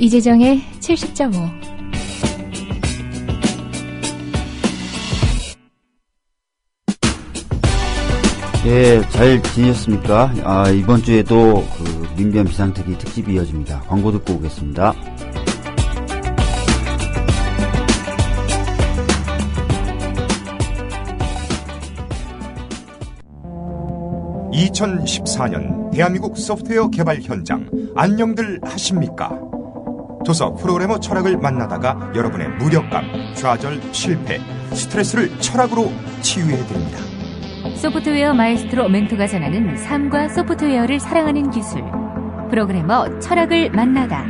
이재정의 70.5. 예, 잘 지내셨습니까? 이번 주에도 민변 비상특위 특집이 이어집니다. 광고 듣고 오겠습니다. (2014년) 대한민국 소프트웨어 개발 현장 안녕들 하십니까? 도서 프로그래머 철학을 만나다가 여러분의 무력감, 좌절, 실패, 스트레스를 철학으로 치유해드립니다. 소프트웨어 마에스트로 멘토가 전하는 삶과 소프트웨어를 사랑하는 기술, 프로그래머 철학을 만나다.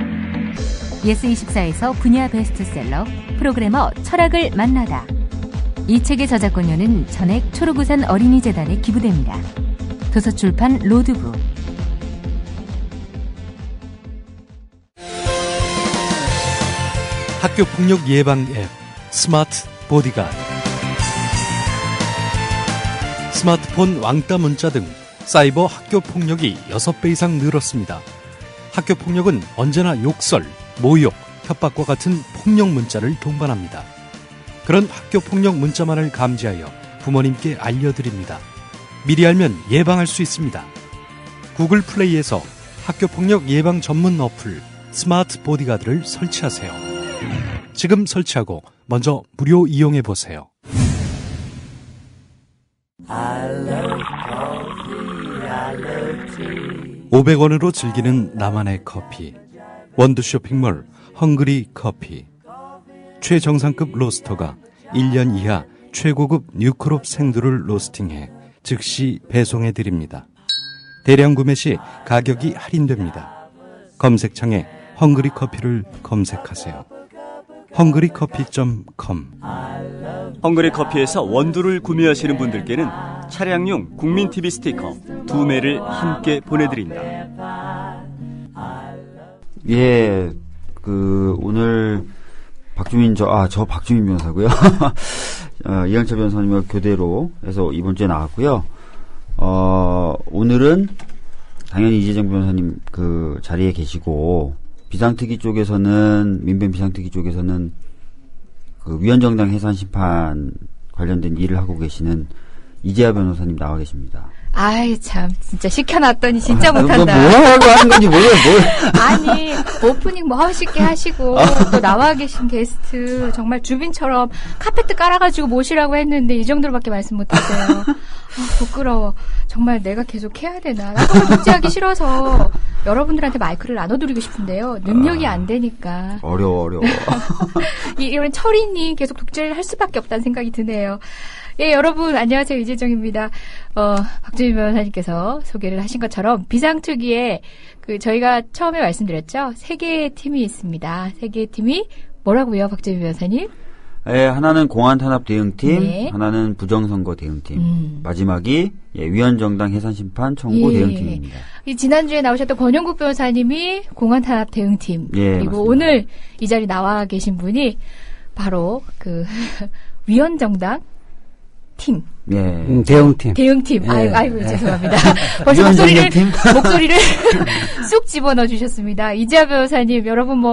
예스24에서 분야 베스트셀러 프로그래머 철학을 만나다. 이 책의 저작권료는 전액 초록우산 어린이재단에 기부됩니다. 도서출판 로드북. 학교폭력 예방 앱 스마트 보디가드. 스마트폰 왕따 문자 등 사이버 학교폭력이 6배 이상 늘었습니다. 학교폭력은 언제나 욕설, 모욕, 협박과 같은 폭력 문자를 동반합니다. 그런 학교폭력 문자만을 감지하여 부모님께 알려드립니다. 미리 알면 예방할 수 있습니다. 구글 플레이에서 학교폭력 예방 전문 어플 스마트 보디가드를 설치하세요. 지금 설치하고 먼저 무료 이용해보세요. 500원으로 즐기는 나만의 커피. 원두 쇼핑몰 헝그리 커피. 최정상급 로스터가 1년 이하 최고급 뉴크롭 생두를 로스팅해 즉시 배송해드립니다. 대량 구매 시 가격이 할인됩니다. 검색창에 헝그리 커피를 검색하세요. 헝그리커피.com. 헝그리 커피에서 원두를 구매하시는 분들께는 차량용 국민TV 스티커 2매를 함께 보내드립니다. 예, 오늘 박주민 박주민 변호사고요. 이영철 변호사님과 교대로 해서 이번 주에 나왔고요. 오늘은 당연히 이재정 변호사님 자리에 계시고, 비상특위 쪽에서는, 민변 비상특위 쪽에서는 위헌정당 해산 심판 관련된 일을 하고 계시는 이재하 변호사님 나와 계십니다. 아이, 참, 진짜 시켜놨더니 진짜 못한다. 뭐 하고 하는 건지 모르겠어요. 아니, 오프닝 멋있게 하시고, 또 나와 계신 게스트, 정말 주빈처럼 카페트 깔아가지고 모시라고 했는데, 이 정도로밖에 말씀 못했어요. 부끄러워. 정말 내가 계속 해야 되나. 나도 독재하기 싫어서 여러분들한테 마이크를 나눠드리고 싶은데요. 능력이 안 되니까. 어려워. 이런 철인이 계속 독재를 할 수밖에 없다는 생각이 드네요. 예, 여러분, 안녕하세요. 이재정입니다. 박주민 변호사님께서 소개를 하신 것처럼 비상특위에 저희가 처음에 말씀드렸죠. 3개의 팀이 있습니다. 3개의 팀이 뭐라고요, 박주민 변호사님? 예, 하나는 공안 탄압 대응팀, 네. 하나는 부정선거 대응팀, 마지막이 위헌정당 해산 심판 청구 대응팀입니다. 지난주에 나오셨던 권영국 변호사님이 공안 탄압 대응팀, 예, 그리고 맞습니다. 오늘 이 자리 나와 계신 분이 바로 위헌정당 팀. 예. 대응팀. 대응팀. 예. 아이고, 죄송합니다. 벌써 목소리를 쑥 집어넣어 주셨습니다. 이재하 변호사님, 여러분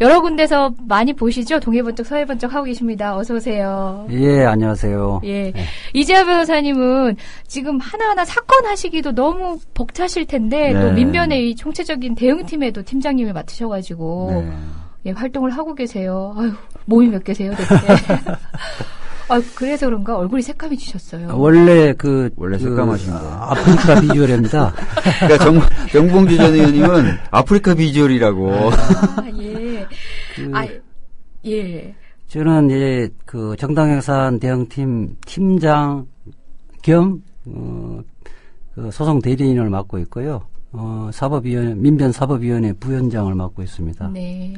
여러 군데서 많이 보시죠? 동해번쩍, 서해번쩍 하고 계십니다. 어서오세요. 예, 안녕하세요. 예. 이재하 변호사님은 지금 하나하나 사건 하시기도 너무 벅차실 텐데, 네. 또 민변의 이 총체적인 대응팀에도 팀장님을 맡으셔가지고, 네. 예, 활동을 하고 계세요. 아유, 몸이 몇 개세요, 대체? 그래서 그런가 얼굴이 새까매 지셨어요. 원래 새까마신 거예요. 아프리카 비주얼입니다. 그러니까 정봉주 전 의원님은 아프리카 비주얼이라고. 예. 예. 저는 이제 정당해산 대응팀 팀장 겸 소송 대리인을 맡고 있고요. 민변 사법위원회 부위원장을 맡고 있습니다. 네.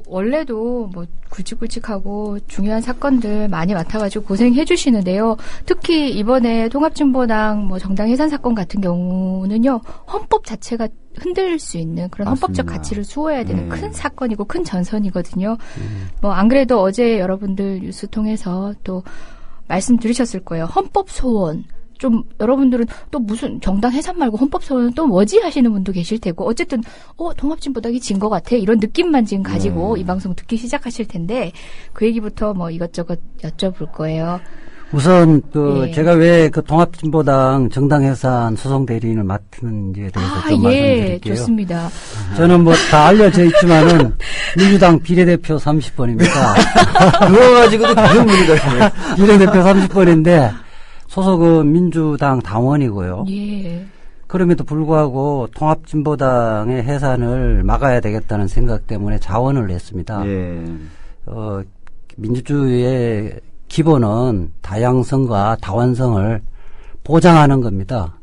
원래도 굵직굵직하고 중요한 사건들 많이 맡아가지고 고생해 주시는데요. 특히 이번에 통합진보당 정당 해산 사건 같은 경우는요, 헌법 자체가 흔들릴 수 있는 그런 헌법적 맞습니다. 가치를 수호해야 되는 큰 사건이고 큰 전선이거든요. 안 그래도 어제 여러분들 뉴스 통해서 또 말씀 들으셨을 거예요. 헌법 소원. 좀 여러분들은 또 무슨 정당 해산 말고 헌법소원은 또 뭐지 하시는 분도 계실 테고 어쨌든 통합진보당이 진 것 같아 이런 느낌만 지금 가지고 이 방송 듣기 시작하실 텐데 그 얘기부터 뭐 이것저것 여쭤볼 거예요. 우선 제가 왜 그 통합진보당 정당 해산 소송 대리인을 맡는지에 대해서 좀 말씀드릴게요. 좋습니다. 저는 뭐 다 알려져 있지만은 민주당 비례대표 30번입니다. 그거 가지고도 무슨 문제가 있어요? 비례대표 30번인데 소속은 민주당 당원이고요. 예. 그럼에도 불구하고 통합진보당의 해산을 막아야 되겠다는 생각 때문에 자원을 냈습니다. 예. 민주주의의 기본은 다양성과 다원성을 보장하는 겁니다.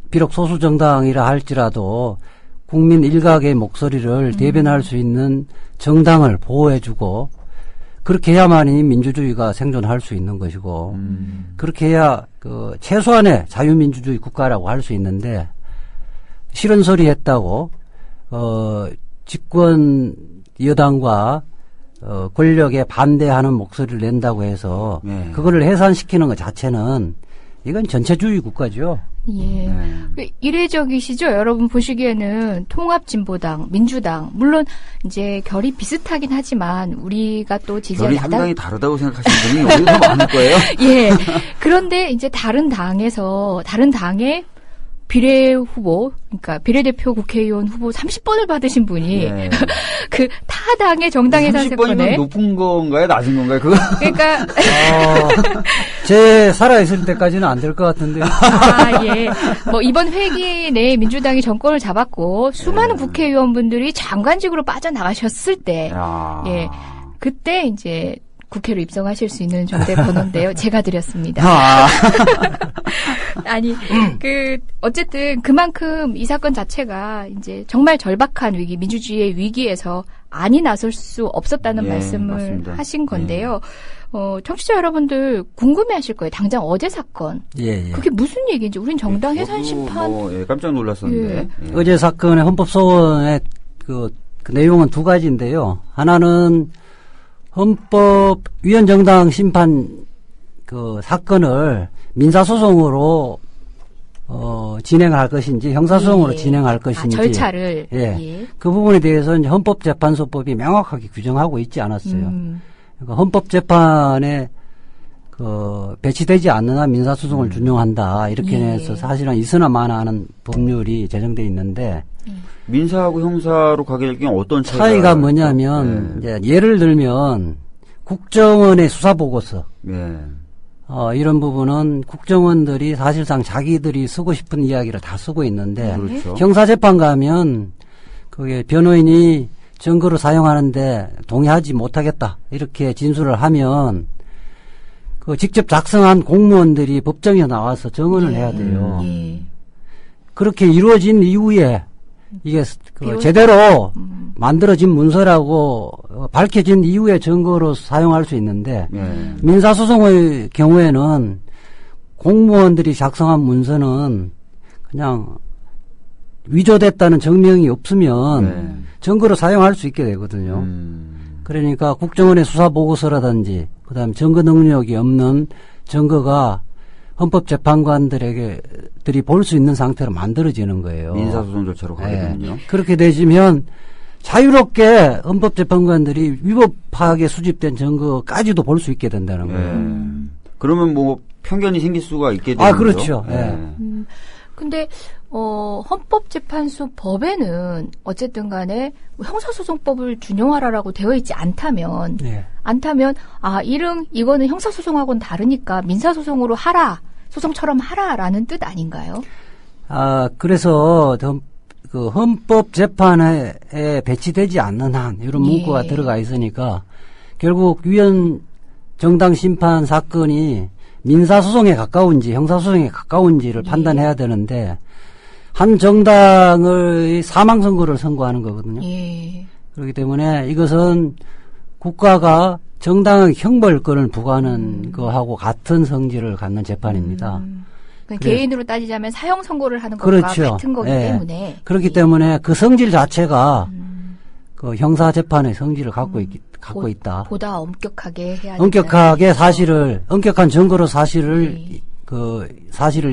비록 소수 정당이라 할지라도 국민 일각의 목소리를 대변할 수 있는 정당을 보호해주고 그렇게 해야만이 민주주의가 생존할 수 있는 것이고 그렇게 해야 최소한의 자유민주주의 국가라고 할 수 있는데 싫은 소리 했다고 집권 여당과 권력에 반대하는 목소리를 낸다고 해서 그거를 해산시키는 것 자체는 이건 전체주의 국가죠. 예. 이례적이시죠? 여러분 보시기에는 통합진보당, 민주당 물론 이제 결이 비슷하긴 하지만 우리가 또 지지하는 결이 상당히 다르다고 생각하시는 분이 오히려 더 많을 거예요. 예. 그런데 이제 다른 당의 비례 후보, 그러니까 비례대표 국회의원 후보 30번을 받으신 분이 그 타당의 정당 해산 30번이면 사건에 높은 건가요? 낮은 건가요? 그거? 그러니까 제 살아있을 때까지는 안 될 것 같은데요. 예. 뭐 이번 회기 내에 민주당이 정권을 잡았고 수많은 국회의원분들이 장관직으로 빠져나가셨을 때 예. 그때 이제 국회로 입성하실 수 있는 정도의 번호인데요. 제가 드렸습니다. 아니, 어쨌든 그만큼 이 사건 자체가 이제 정말 절박한 위기, 민주주의의 위기에서 안이 나설 수 없었다는 말씀을 맞습니다. 하신 건데요. 청취자 여러분들 궁금해 하실 거예요. 당장 어제 사건. 그게 무슨 얘기인지, 우린 정당 해산 심판. 깜짝 놀랐었는데. 어제 사건의 헌법소원의 그 내용은 두 가지인데요. 하나는 헌법위원정당 심판 사건을 민사소송으로 진행할 것인지 형사소송으로 진행할 것인지 절차를 그 부분에 대해서 이제 헌법재판소법이 명확하게 규정하고 있지 않았어요. 그러니까 헌법재판에 배치되지 않는 한 민사소송을 준용한다 이렇게 해서 사실은 있으나 마나 하는 법률이 제정돼 있는데 민사하고 형사로 가게 될 경우 어떤 차이가 뭐냐면 이제 예를 들면 국정원의 수사보고서 이런 부분은 국정원들이 사실상 자기들이 쓰고 싶은 이야기를 다 쓰고 있는데 형사재판 가면 그게 변호인이 증거로 사용하는데 동의하지 못하겠다 이렇게 진술을 하면 직접 작성한 공무원들이 법정에 나와서 증언을 해야 돼요. 그렇게 이루어진 이후에 이게 제대로 만들어진 문서라고 밝혀진 이후에 증거로 사용할 수 있는데 민사소송의 경우에는 공무원들이 작성한 문서는 그냥 위조됐다는 증명이 없으면 증거로 사용할 수 있게 되거든요. 그러니까 국정원의 수사보고서라든지 그다음에 증거 능력이 없는 증거가 헌법재판관들이 볼 수 있는 상태로 만들어지는 거예요. 민사소송 절차로 가게 되면요. 그렇게 되시면 자유롭게 헌법재판관들이 위법 파악에 수집된 증거까지도 볼 수 있게 된다는 거예요. 그러면 뭐 편견이 생길 수가 있게 되는 거죠. 그렇죠. 근데 헌법재판소 법에는 어쨌든 간에 형사소송법을 준용하라라고 되어 있지 않다면 이거는 형사소송하고는 다르니까 민사소송으로 하라, 소송처럼 하라라는 뜻 아닌가요? 그래서 그 헌법재판에 배치되지 않는 한 이런 문구가 들어가 있으니까 결국 위원 정당 심판 사건이 민사소송에 가까운지 형사소송에 가까운지를 판단해야 되는데 한 정당의 사망선고를 선고하는 거거든요. 그렇기 때문에 이것은 국가가 정당의 형벌권을 부과하는 거하고 같은 성질을 갖는 재판입니다. 개인으로 따지자면 사형 선고를 하는 것과 같은 거기 때문에 그렇기 때문에 그 성질 자체가 그 형사재판의 성질을 갖고 갖고 있다. 보다 엄격하게 해야 엄격하게 엄격한 증거로 사실을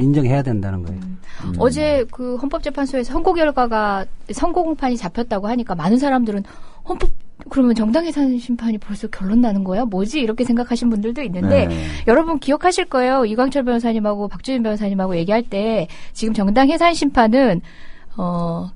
인정해야 된다는 거예요. 어제 그 헌법재판소에서 선고 결과가 선고 공판이 잡혔다고 하니까 많은 사람들은 그러면 정당해산 심판이 벌써 결론 나는 거야? 뭐지? 이렇게 생각하신 분들도 있는데 여러분 기억하실 거예요. 이광철 변호사님하고 박주진 변호사님하고 얘기할 때 지금 정당해산 심판은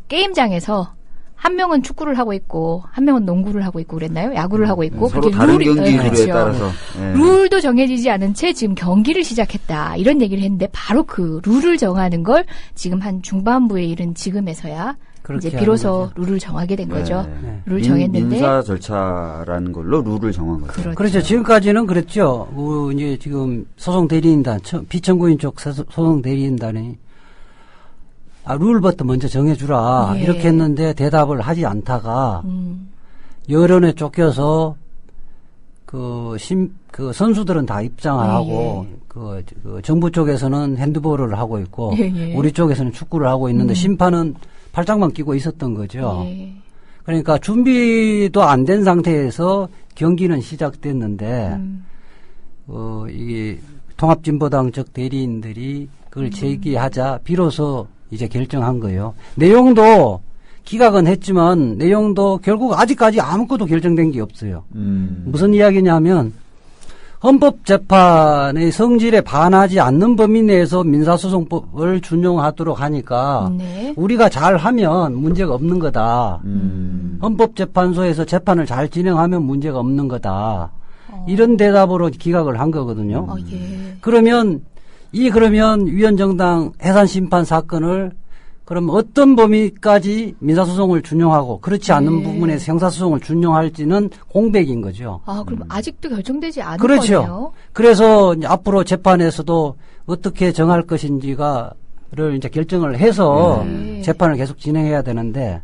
게임장에서 한 명은 축구를 하고 있고 한 명은 농구를 하고 있고 그랬나요? 야구를 하고 있고 서로 다른 경기 룰에 따라서 룰도 정해지지 않은 채 지금 경기를 시작했다 이런 얘기를 했는데 바로 그 룰을 정하는 걸 지금 한 중반부에 이른 지금에서야 이제 비로소 룰을 정하게 된 거죠. 룰을 정했는데 민사 절차라는 걸로 룰을 정한 거죠. 그렇죠. 지금까지는 그랬죠. 이제 지금 소송 대리인단 피청구인 쪽 소송 대리인단이 룰부터 먼저 정해주라 이렇게 했는데 대답을 하지 않다가 여론에 쫓겨서 그 선수들은 다 입장을 하고 그 정부 쪽에서는 핸드볼을 하고 있고 우리 쪽에서는 축구를 하고 있는데 심판은 팔짱만 끼고 있었던 거죠. 그러니까 준비도 안 된 상태에서 경기는 시작됐는데 이게 통합진보당 쪽 대리인들이 그걸 제기하자 비로소 이제 결정한 거예요. 내용도 기각은 했지만 내용도 결국 아직까지 아무것도 결정된 게 없어요. 무슨 이야기냐면 헌법재판의 성질에 반하지 않는 범위 내에서 민사소송법을 준용하도록 하니까 우리가 잘하면 문제가 없는 거다. 헌법재판소에서 재판을 잘 진행하면 문제가 없는 거다. 이런 대답으로 기각을 한 거거든요. 그러면 위헌정당 해산심판 사건을 그럼 어떤 범위까지 민사소송을 준용하고 그렇지 않는 부분에서 형사소송을 준용할지는 공백인 거죠. 그럼 아직도 결정되지 않은 그렇죠. 거네요. 그래서 이제 앞으로 재판에서도 어떻게 정할 것인지를 이제 결정을 해서 재판을 계속 진행해야 되는데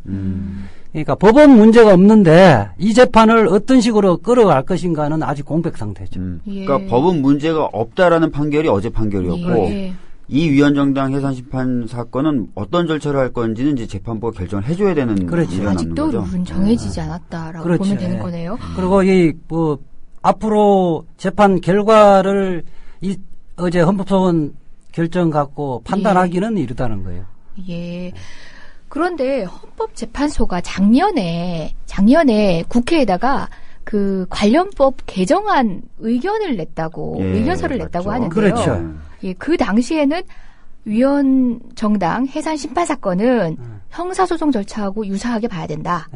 그러니까 법원 문제가 없는데 이 재판을 어떤 식으로 끌어갈 것인가는 아직 공백 상태죠. 그러니까 법은 문제가 없다라는 판결이 어제 판결이었고 이 위헌정당 해산심판 사건은 어떤 절차를 할 건지는 이제 재판부가 결정을 해줘야 되는 일이 남는 아직도 거죠. 룰은 정해지지 않았다라고 보면 되는 거네요. 그리고 앞으로 재판 결과를 어제 헌법소원 결정 갖고 판단하기는 이르다는 거예요. 그런데 헌법재판소가 작년에 국회에다가 그 관련법 개정안 의견을 냈다고 의견서를 냈다고 하는데요. 그렇죠. 그 당시에는 위헌정당 해산심판 사건은 형사소송 절차하고 유사하게 봐야 된다.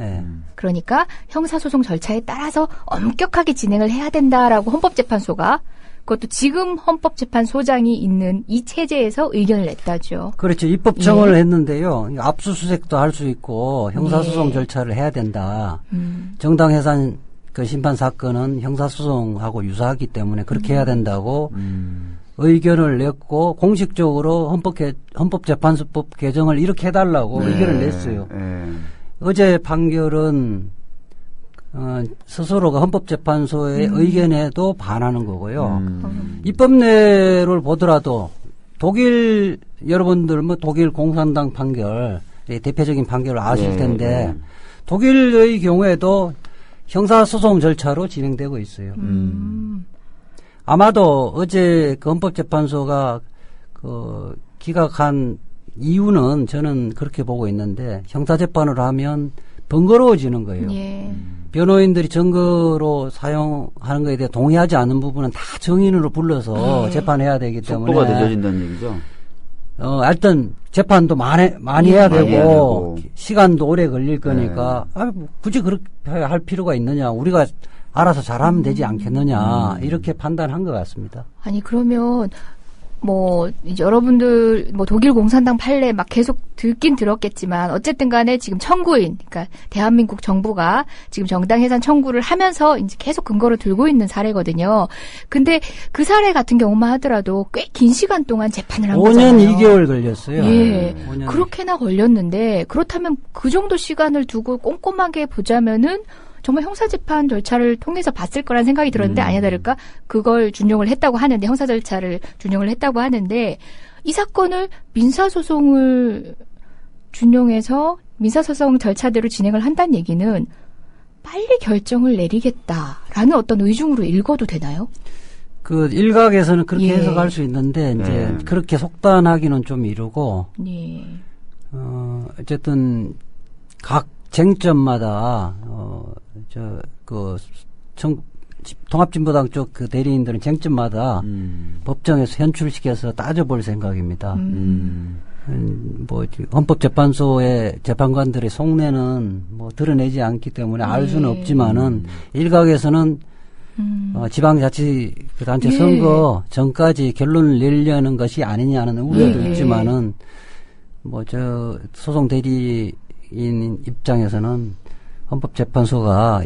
그러니까 형사소송 절차에 따라서 엄격하게 진행을 해야 된다라고 헌법재판소가 그것도 지금 헌법재판소장이 있는 이 체제에서 의견을 냈다죠. 그렇죠. 입법청을 했는데요. 압수수색도 할 수 있고 형사소송 절차를 해야 된다. 정당 해산 심판 사건은 형사소송하고 유사하기 때문에 그렇게 해야 된다고 의견을 냈고 공식적으로 헌법재판소법 개정을 이렇게 해달라고 의견을 냈어요. 어제 판결은 스스로가 헌법재판소의 의견에도 반하는 거고요. 입법례를 보더라도 독일 여러분들 독일 공산당 판결 대표적인 판결을 아실 텐데 독일의 경우에도 형사소송 절차로 진행되고 있어요. 아마도 어제 그 헌법재판소가 기각한 이유는 저는 그렇게 보고 있는데 형사재판을 하면 번거로워지는 거예요. 변호인들이 증거로 사용하는 것에 대해 동의하지 않는 부분은 다 증인으로 불러서 재판해야 되기 때문에 속도가 늦어진다는 얘기죠. 하여튼 재판도 많이 해야 되고 시간도 오래 걸릴 거니까 굳이 그렇게 할 필요가 있느냐. 우리가 알아서 잘하면 되지 않겠느냐. 이렇게 판단한 것 같습니다. 아니 그러면 이제 여러분들 독일 공산당 판례 막 계속 듣긴 들었겠지만 어쨌든 간에 지금 청구인 그러니까 대한민국 정부가 지금 정당 해산 청구를 하면서 이제 계속 근거로 들고 있는 사례거든요. 근데 그 사례 같은 경우만 하더라도 꽤 긴 시간 동안 재판을 한 5년 거잖아요. 2개월 걸렸어요. 5년. 그렇게나 걸렸는데 그렇다면 그 정도 시간을 두고 꼼꼼하게 보자면은 정말 형사재판 절차를 통해서 봤을 거란 생각이 들었는데 아니나 다를까 그걸 준용을 했다고 하는데 형사 절차를 준용을 했다고 하는데 이 사건을 민사소송을 준용해서 민사소송 절차대로 진행을 한다는 얘기는 빨리 결정을 내리겠다라는 어떤 의중으로 읽어도 되나요? 그 일각에서는 그렇게 예. 해석할 수 있는데 이제 네. 그렇게 속단하기는 좀 이르고 예. 어쨌든 각 쟁점마다 통합진보당 쪽 그 대리인들은 쟁점마다 법정에서 현출시켜서 따져볼 생각입니다. 헌법재판소의 재판관들의 속내는 드러내지 않기 때문에 알 수는 없지만은 일각에서는 지방자치단체 예. 선거 전까지 결론을 내려는 것이 아니냐는 우려도 예. 있지만은 소송 대리인 입장에서는 헌법재판소가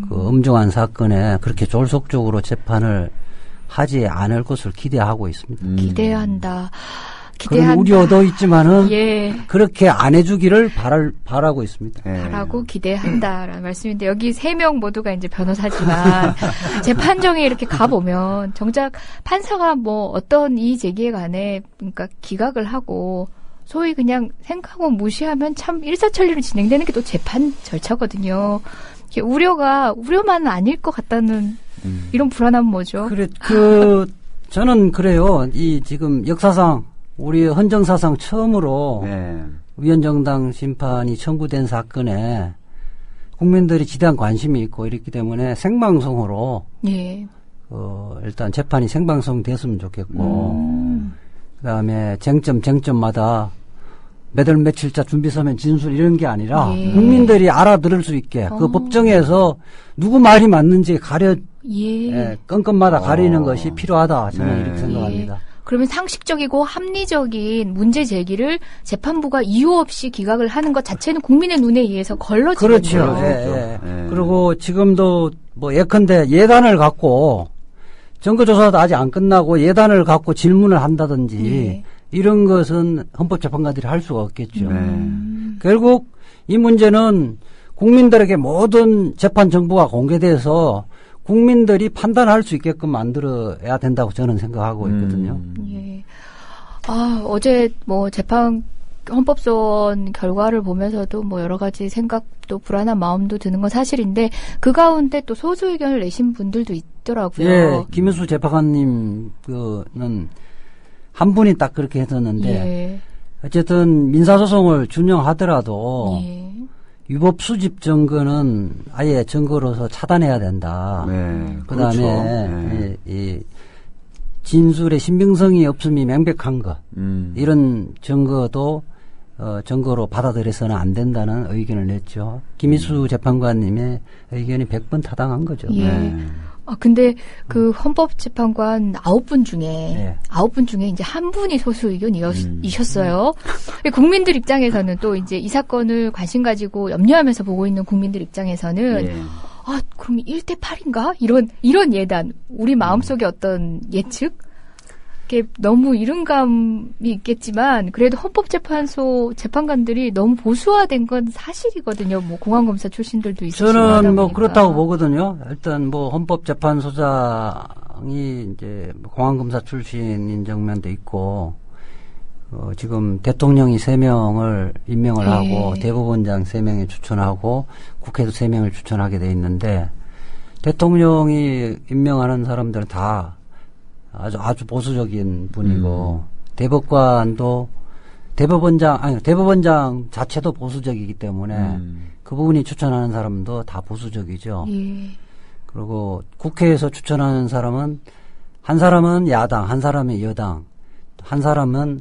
그 엄중한 사건에 그렇게 졸속적으로 재판을 하지 않을 것을 기대하고 있습니다. 기대한다. 그런 우려도 있지만은 예. 그렇게 안 해주기를 바라고 있습니다. 바라고 기대한다라는 말씀인데 여기 3명 모두가 이제 변호사지만 재판정에 이렇게 가보면 정작 판사가 어떤 이의 제기에 관해 그러니까 기각을 하고 소위 그냥 생각하고 무시하면 참 일사천리로 진행되는 게 또 재판 절차거든요. 우려만은 아닐 것 같다는 이런 불안함은 뭐죠? 저는 그래요. 지금 역사상 우리 헌정사상 처음으로 위헌정당 심판이 청구된 사건에 국민들이 지대한 관심이 있고 이렇기 때문에 생방송으로 예. 일단 재판이 생방송 됐으면 좋겠고 그다음에 쟁점마다 몇 월 며칠자 준비 서면 진술 이런 게 아니라 예. 국민들이 알아들을 수 있게 그 법정에서 누구 말이 맞는지 건건마다 가리는 것이 필요하다. 저는 이렇게 생각합니다. 그러면 상식적이고 합리적인 문제 제기를 재판부가 이유 없이 기각을 하는 것 자체는 국민의 눈에 의해서 걸러지는 거죠. 그렇죠. 그리고 지금도 예컨대 예단을 갖고 증거조사도 아직 안 끝나고 예단을 갖고 질문을 한다든지 이런 것은 헌법재판관들이 할 수가 없겠죠. 결국 이 문제는 국민들에게 모든 재판 정보가 공개돼서 국민들이 판단할 수 있게끔 만들어야 된다고 저는 생각하고 있거든요. 예. 어제 재판 헌법소원 결과를 보면서도 여러 가지 생각도 불안한 마음도 드는 건 사실인데 그 가운데 또 소수 의견을 내신 분들도 있더라고요. 예, 김효수 재판관님 는 한 분이 딱 그렇게 했었는데 예. 어쨌든 민사소송을 준용하더라도 위법 수집 증거는 아예 증거로서 차단해야 된다. 그다음에 이 진술의 신빙성이 없음이 명백한 것 이런 증거도 증거로 받아들여서는 안 된다는 의견을 냈죠. 김희수 재판관님의 의견이 100번 타당한 거죠. 예. 근데 그 헌법재판관 9분 중에 9분 중에 이제 한 분이 소수 의견이셨어요. 국민들 입장에서는 또 이제 이 사건을 관심 가지고 염려하면서 보고 있는 국민들 입장에서는 그럼 1대8인가? 이런 예단, 우리 마음속에 어떤 예측? 이게 너무 이른감이 있겠지만 그래도 헌법재판소 재판관들이 너무 보수화된 건 사실이거든요. 공안검사 출신들도 있으시고 저는 그렇다고 보거든요. 일단 헌법재판소장이 이제 공안검사 출신인 정면도 있고 지금 대통령이 3명을 임명을 하고 대법원장 3명에 추천하고 국회도 3명을 추천하게 돼 있는데 대통령이 임명하는 사람들은 다 아주 보수적인 분이고 대법관도 대법원장 자체도 보수적이기 때문에 그 부분이 추천하는 사람도 다 보수적이죠. 그리고 국회에서 추천하는 사람은 한 사람은 야당, 한 사람은 여당, 한 사람은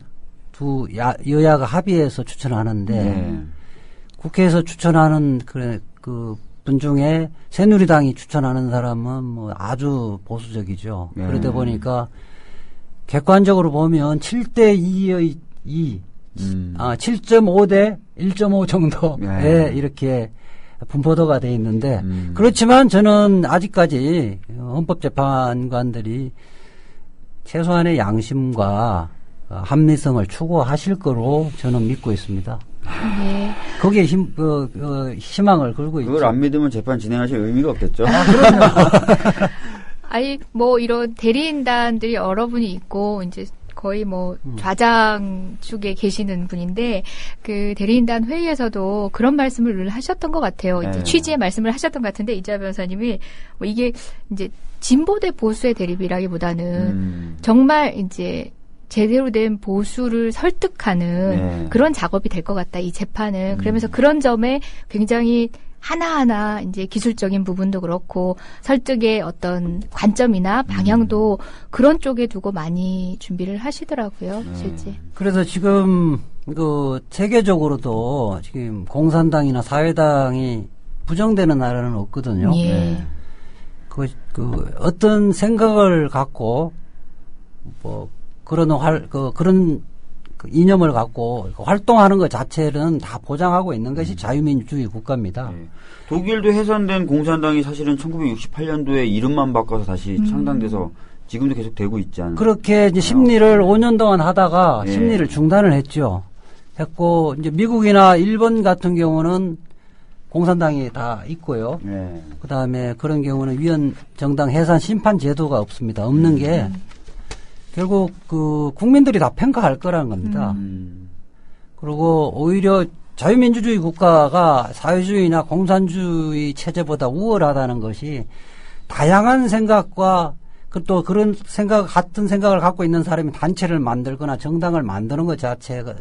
여야가 합의해서 추천하는데 국회에서 추천하는 그 분 중에 새누리당이 추천하는 사람은 아주 보수적이죠. 그러다 보니까 객관적으로 보면 7대2의 7.5 대 1.5 정도에 이렇게 분포도가 돼 있는데 그렇지만 저는 아직까지 헌법재판관들이 최소한의 양심과 합리성을 추구하실 거로 저는 믿고 있습니다. 거기에 희망을 걸고 있죠. 그걸 안 믿으면 재판 진행하실 의미가 없겠죠. 그럼요. 이런 대리인단들이 여러 분이 있고 이제 거의 뭐 좌장 쪽에 계시는 분인데 그 대리인단 회의에서도 그런 말씀을 늘 하셨던 것 같아요. 이제 취지의 말씀을 하셨던 것 같은데 이자 변호사님이 뭐 이게 이제 진보 대 보수의 대립이라기보다는 정말 이제 제대로 된 보수를 설득하는 그런 작업이 될 것 같다. 이 재판은 그러면서 그런 점에 굉장히 하나하나 이제 기술적인 부분도 그렇고 설득의 어떤 관점이나 방향도 그런 쪽에 두고 많이 준비를 하시더라고요, 실제. 그래서 지금 그 세계적으로도 지금 공산당이나 사회당이 부정되는 나라는 없거든요. 예. 그 어떤 생각을 갖고 뭐 그런 그런 이념을 갖고 활동하는 것 자체는 다 보장하고 있는 것이 자유민주주의 국가입니다. 네. 독일도 해산된 공산당이 사실은 1968년도에 이름만 바꿔서 다시 창당돼서 지금도 계속 되고 있지 않나요? 그렇게 이제 심리를 5년 동안 하다가 심리를 중단을 했고 이제 미국이나 일본 같은 경우는 공산당이 다 있고요. 그다음에 그런 경우는 위원 정당 해산 심판 제도가 없습니다. 없는 게 결국 그 국민들이 다 평가할 거라는 겁니다. 그리고 오히려 자유민주주의 국가가 사회주의나 공산주의 체제보다 우월하다는 것이 다양한 생각과 또 그런 같은 생각을 갖고 있는 사람이 단체를 만들거나 정당을 만드는 것 자체를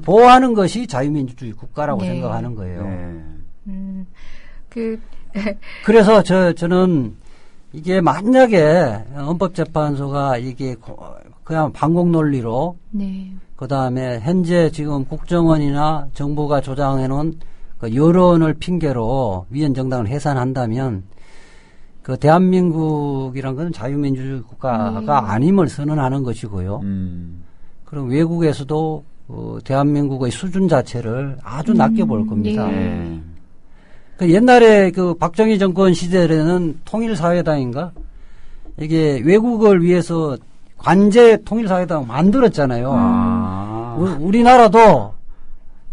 보호하는 것이 자유민주주의 국가라고 생각하는 거예요. 그래서 저는 이게 만약에 헌법재판소가 이게 그냥 반공 논리로 그 다음에 현재 지금 국정원이나 정부가 조장해놓은 그 여론을 핑계로 위원 정당을 해산한다면 그 대한민국이란 건 자유민주주의 국가가 아님을 선언하는 것이고요. 그럼 외국에서도 대한민국의 수준 자체를 아주 낮게 볼 겁니다. 그 옛날에 그 박정희 정권 시절에는 통일사회당인가? 이게 외국을 위해서 관제 통일사회당 만들었잖아요. 우리나라도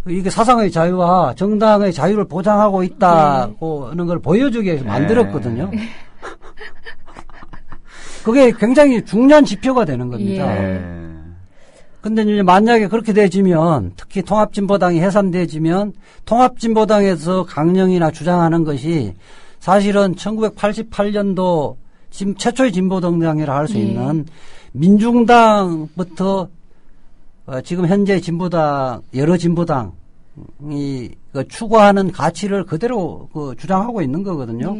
이게 사상의 자유와 정당의 자유를 보장하고 있다고 하는 걸 보여주기 위해서 만들었거든요. 그게 굉장히 중요한 지표가 되는 겁니다. 근데 이제 만약에 그렇게 되지면 특히 통합진보당이 해산되지면 통합진보당에서 강령이나 주장하는 것이 사실은 1988년도 최초의 진보정당이라 할 수 있는 민중당부터 지금 현재 진보당 여러 진보당이 추구하는 가치를 그대로 주장하고 있는 거거든요.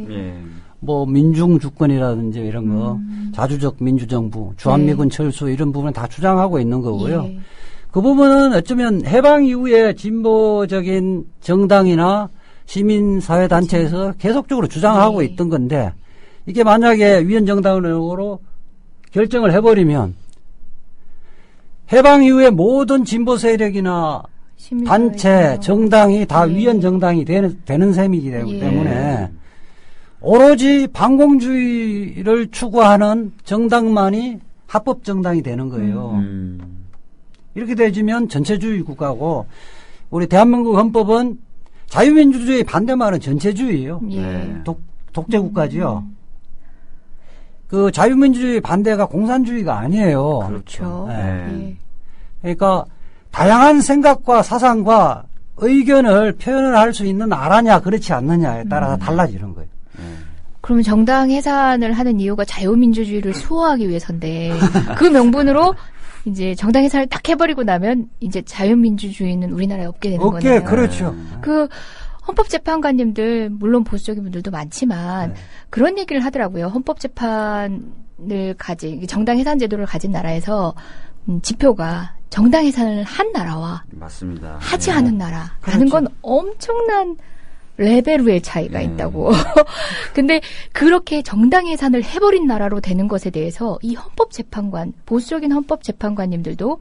뭐 민중주권이라든지 이런 거 자주적 민주정부 주한미군 철수 이런 부분은 다 주장하고 있는 거고요. 그 부분은 어쩌면 해방 이후에 진보적인 정당이나 시민사회단체에서 계속적으로 주장하고 있던 건데 이게 만약에 위원정당으로 결정을 해버리면 해방 이후에 모든 진보 세력이나 단체, 정당이 다 위원정당이 되는 셈이기 때문에 오로지 반공주의를 추구하는 정당만이 합법정당이 되는 거예요. 이렇게 되지면 전체주의 국가고 우리 대한민국 헌법은 자유민주주의 반대말은 전체주의예요. 독재국가지요. 그 자유민주주의 반대가 공산주의가 아니에요. 그렇죠. 그러니까 다양한 생각과 사상과 의견을 표현을 할 수 있는 나라냐 그렇지 않느냐에 따라서 달라지는 거예요. 그러면 정당 해산을 하는 이유가 자유민주주의를 수호하기 위해서인데 그 명분으로 이제 정당 해산을 딱 해버리고 나면 이제 자유민주주의는 우리나라에 없게 되는 거네요. 그렇죠. 그 헌법재판관님들 물론 보수적인 분들도 많지만 그런 얘기를 하더라고요. 헌법재판을 가진 정당 해산 제도를 가진 나라에서 지표가 정당 해산을 한 나라와 맞습니다. 하지 않은 나라라는 건 엄청난 레벨의 차이가 있다고. 근데 그렇게 정당 해산을 해버린 나라로 되는 것에 대해서 이 헌법재판관, 보수적인 헌법재판관님들도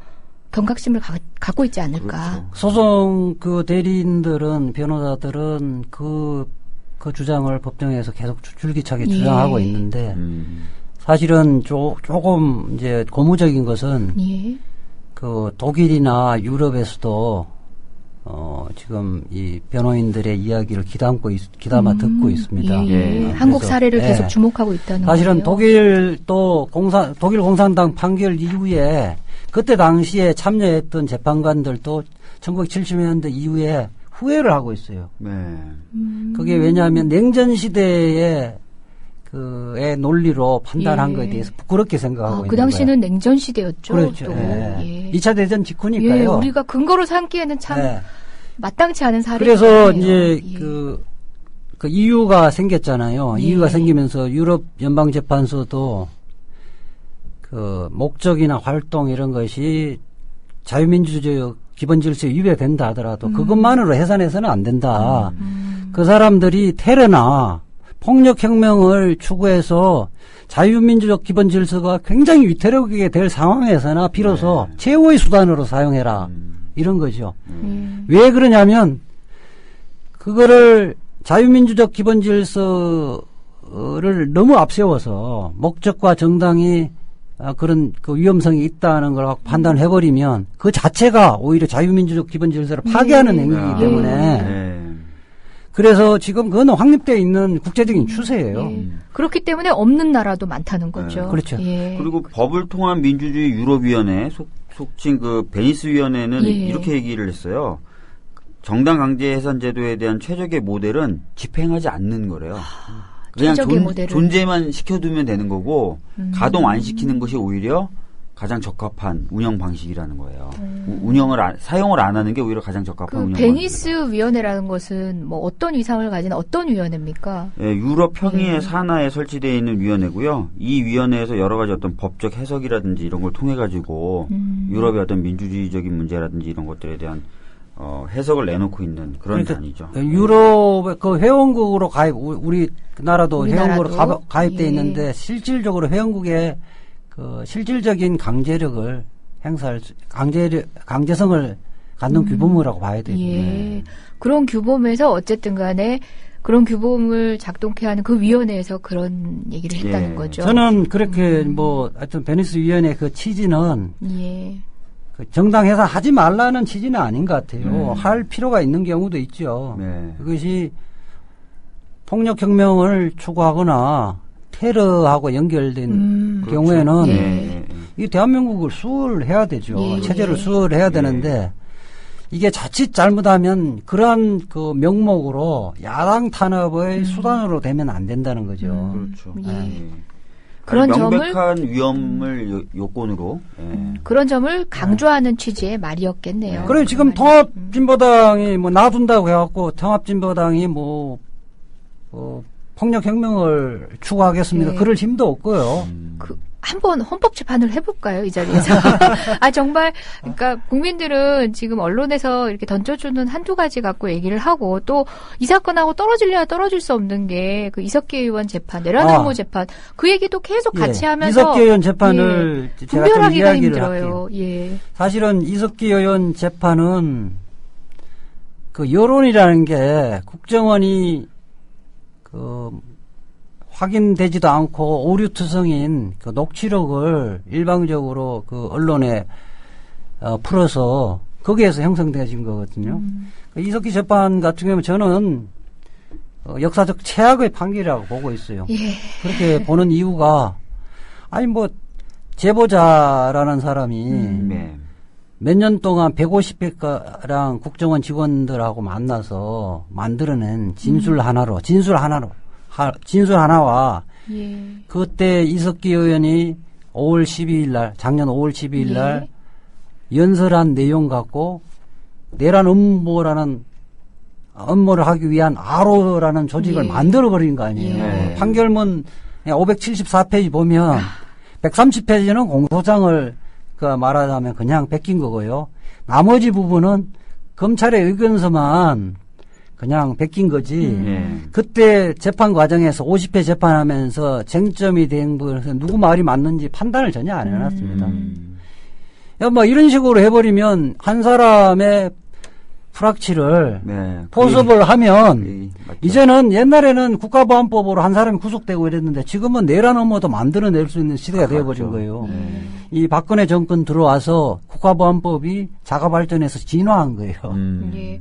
경각심을 갖고 있지 않을까. 그렇죠. 소송 대리인들은, 변호사들은 그 주장을 법정에서 계속 줄기차게 주장하고 있는데, 사실은 조금 이제 고무적인 것은, 그 독일이나 유럽에서도 지금 이 변호인들의 이야기를 귀담아 듣고 있습니다. 예. 한국 그래서, 사례를 예. 계속 주목하고 있다는 사실은 거예요. 독일 공산당 판결 이후에 그때 당시에 참여했던 재판관들도 1970년대 이후에 후회를 하고 있어요. 네. 그게 왜냐하면 냉전 시대의 그의 논리로 판단한 예. 것에 대해서 부끄럽게 생각하고 있는 그 당시는 거예요. 냉전 시대였죠. 그렇죠. 또. 예. 예. 2차 대전 직후니까요. 예, 우리가 근거로 삼기에는 참 예. 마땅치 않은 사례. 그래서 이제 그 EU가 생겼잖아요. 예. EU가 생기면서 유럽 연방재판소도 그 목적이나 활동 이런 것이 자유민주주의 기본 질서에 위배된다 하더라도 그것만으로 해산해서는 안 된다. 그 사람들이 테러나 폭력혁명을 추구해서 자유민주적 기본 질서가 굉장히 위태롭게 될 상황에서나 비로소 최후의 수단으로 사용해라. 이런 거죠. 왜 그러냐면 그거를 자유민주적 기본 질서를 너무 앞세워서 목적과 정당이 그런 그 위험성이 있다는 걸 판단해버리면 그 자체가 오히려 자유민주적 기본 질서를 파괴하는 행위이기 때문에 그래서 지금 그건 확립되어 있는 국제적인 추세예요. 그렇기 때문에 없는 나라도 많다는 거죠. 그렇죠. 예. 그리고 법을 통한 민주주의 유럽위원회 속칭 그 베니스 위원회는 이렇게 얘기를 했어요. 정당 강제 해산 제도에 대한 최적의 모델은 집행하지 않는 거래요. 그냥 존재만 시켜두면 되는 거고 가동 안 시키는 것이 오히려 가장 적합한 운영 방식이라는 거예요. 사용을 안 하는 게 오히려 가장 적합한 운영 베니스 방식이에요. 위원회라는 것은 뭐 어떤 위상을 가진 어떤 위원회입니까? 예, 유럽 평의의 산하에 설치되어 있는 위원회고요. 이 위원회에서 여러 가지 어떤 법적 해석이라든지 이런 걸 통해 가지고 유럽의 어떤 민주주의적인 문제라든지 이런 것들에 대한 해석을 내놓고 있는 그런 단위죠. 유럽의 그 회원국으로 우리 나라도 우리나라도? 회원국으로 가입돼 예. 있는데 실질적으로 회원국의 그 실질적인 강제력을 강제성을 갖는 규범이라고 봐야 돼요. 예. 그런 규범에서 어쨌든 간에 그런 규범을 작동케 하는 그 위원회에서 그런 얘기를 했다는 거죠. 저는 그렇게 하여튼 베니스 위원회 그 취지는 예. 그 정당 해산하지 말라는 취지는 아닌 것 같아요. 할 필요가 있는 경우도 있죠. 네. 그것이 폭력혁명을 추구하거나 테러하고 연결된 경우에는 이 대한민국을 수월해야 되죠. 체제를 수월해야 되는데 이게 자칫 잘못하면 그러한 그 명목으로 야당 탄압의 수단으로 되면 안 된다는 거죠. 그렇죠. 그런 명백한 점을 위험을 요건으로 그런 점을 강조하는 취지의 말이었겠네요. 그래 지금 통합진보당이 놔둔다고 해갖고 통합진보당이 폭력혁명을 추구하겠습니까? 네. 그럴 힘도 없고요. 한번 헌법재판을 해볼까요, 이 자리에서? 정말, 그러니까 국민들은 지금 언론에서 이렇게 던져주는 한두 가지 갖고 얘기를 하고 또 이 사건하고 떨어질래야 떨어질 수 없는 게 그 이석기 의원 재판, 내란 음모 재판 그 얘기도 계속 같이 하면서 이석기 의원 재판을 제가 좀 분별하기가 이야기를 힘들어요. 할게요. 예. 사실은 이석기 의원 재판은 그 여론이라는 게 국정원이 확인되지도 않고 오류투성인 그 녹취록을 일방적으로 그 언론에 풀어서 거기에서 형성되어진 거거든요. 이석기 재판 같은 경우는 저는 역사적 최악의 판결이라고 보고 있어요. 예. 그렇게 보는 이유가 제보자라는 사람이 몇 년 동안 150회가량 국정원 직원들하고 만나서 만들어낸 진술 하나와 그때 이석기 의원이 5월 12일 날 작년 5월 12일 날 연설한 내용 갖고 내란 음모를 하기 위한 아로라는 조직을 만들어버린 거 아니에요. 판결문 574페이지 보면 130페이지는 공소장을 말하자면 그냥 베낀 거고요. 나머지 부분은 검찰의 의견서만 그냥 베낀 거지. 그때 재판 과정에서 50회 재판하면서 쟁점이 된 것에서 누구 말이 맞는지 판단을 전혀 안 해놨습니다. 이런 식으로 해버리면 한 사람의 프락치를 네. 포섭을 하면 맞죠. 이제는 옛날에는 국가보안법으로 한 사람이 구속되고 이랬는데 지금은 내란 업무도 만들어낼 수 있는 시대가 되어버린 거예요. 이 박근혜 정권 들어와서 국가보안법이 자가 발전해서 진화한 거예요. 예.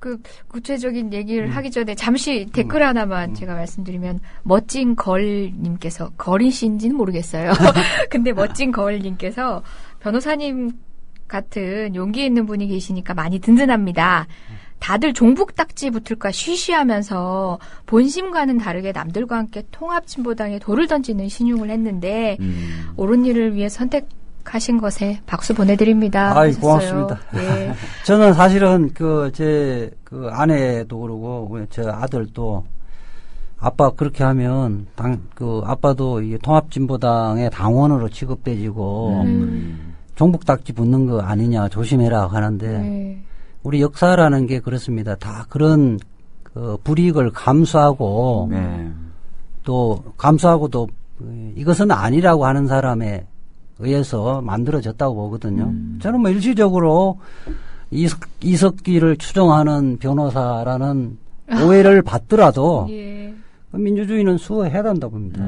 그 구체적인 얘기를 하기 전에 잠시 댓글 하나만 제가 말씀드리면 멋진 걸님께서 걸이신지는 모르겠어요. 근데 멋진 걸님께서 변호사님 같은 용기 있는 분이 계시니까 많이 든든합니다. 다들 종북딱지 붙을까 쉬쉬하면서 본심과는 다르게 남들과 함께 통합진보당에 돌을 던지는 신용을 했는데 옳은 일을 위해 선택하신 것에 박수 보내드립니다. 아이, 하셨어요. 고맙습니다. 예. 저는 사실은 제 아내도 그러고 저 아들도 아빠 그렇게 하면 아빠도 이 통합진보당의 당원으로 취급돼지고 종북딱지 붙는 거 아니냐 조심해라 하는데 우리 역사라는 게 그렇습니다. 다 그런 불이익을 감수하고 또 이것은 아니라고 하는 사람에 의해서 만들어졌다고 보거든요. 저는 뭐 일시적으로 이석기를 추종하는 변호사라는 오해를 받더라도 예. 민주주의는 수호해야 된다고 봅니다.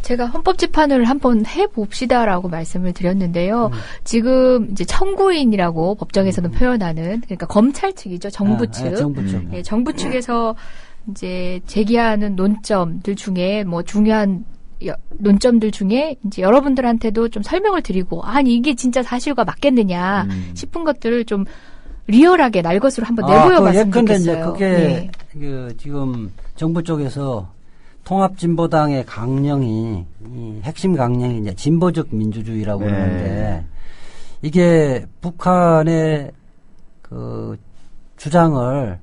제가 헌법재판을 한번 해봅시다라고 말씀을 드렸는데요. 지금 이제 청구인이라고 법정에서는 표현하는, 그러니까 검찰 측이죠. 정부 측. 정부 측. 예, 정부 측에서 이제 제기하는 논점들 중에 뭐 중요한 논점들 중에 이제 여러분들한테도 좀 설명을 드리고, 아니, 이게 진짜 사실과 맞겠느냐 싶은 것들을 좀 리얼하게 날 것으로 한번 내보여봤으면 좋겠어요. 그게 지금 정부 쪽에서 통합진보당의 강령이 핵심 강령이 이제 진보적 민주주의라고 그러는데 이게 북한의 주장을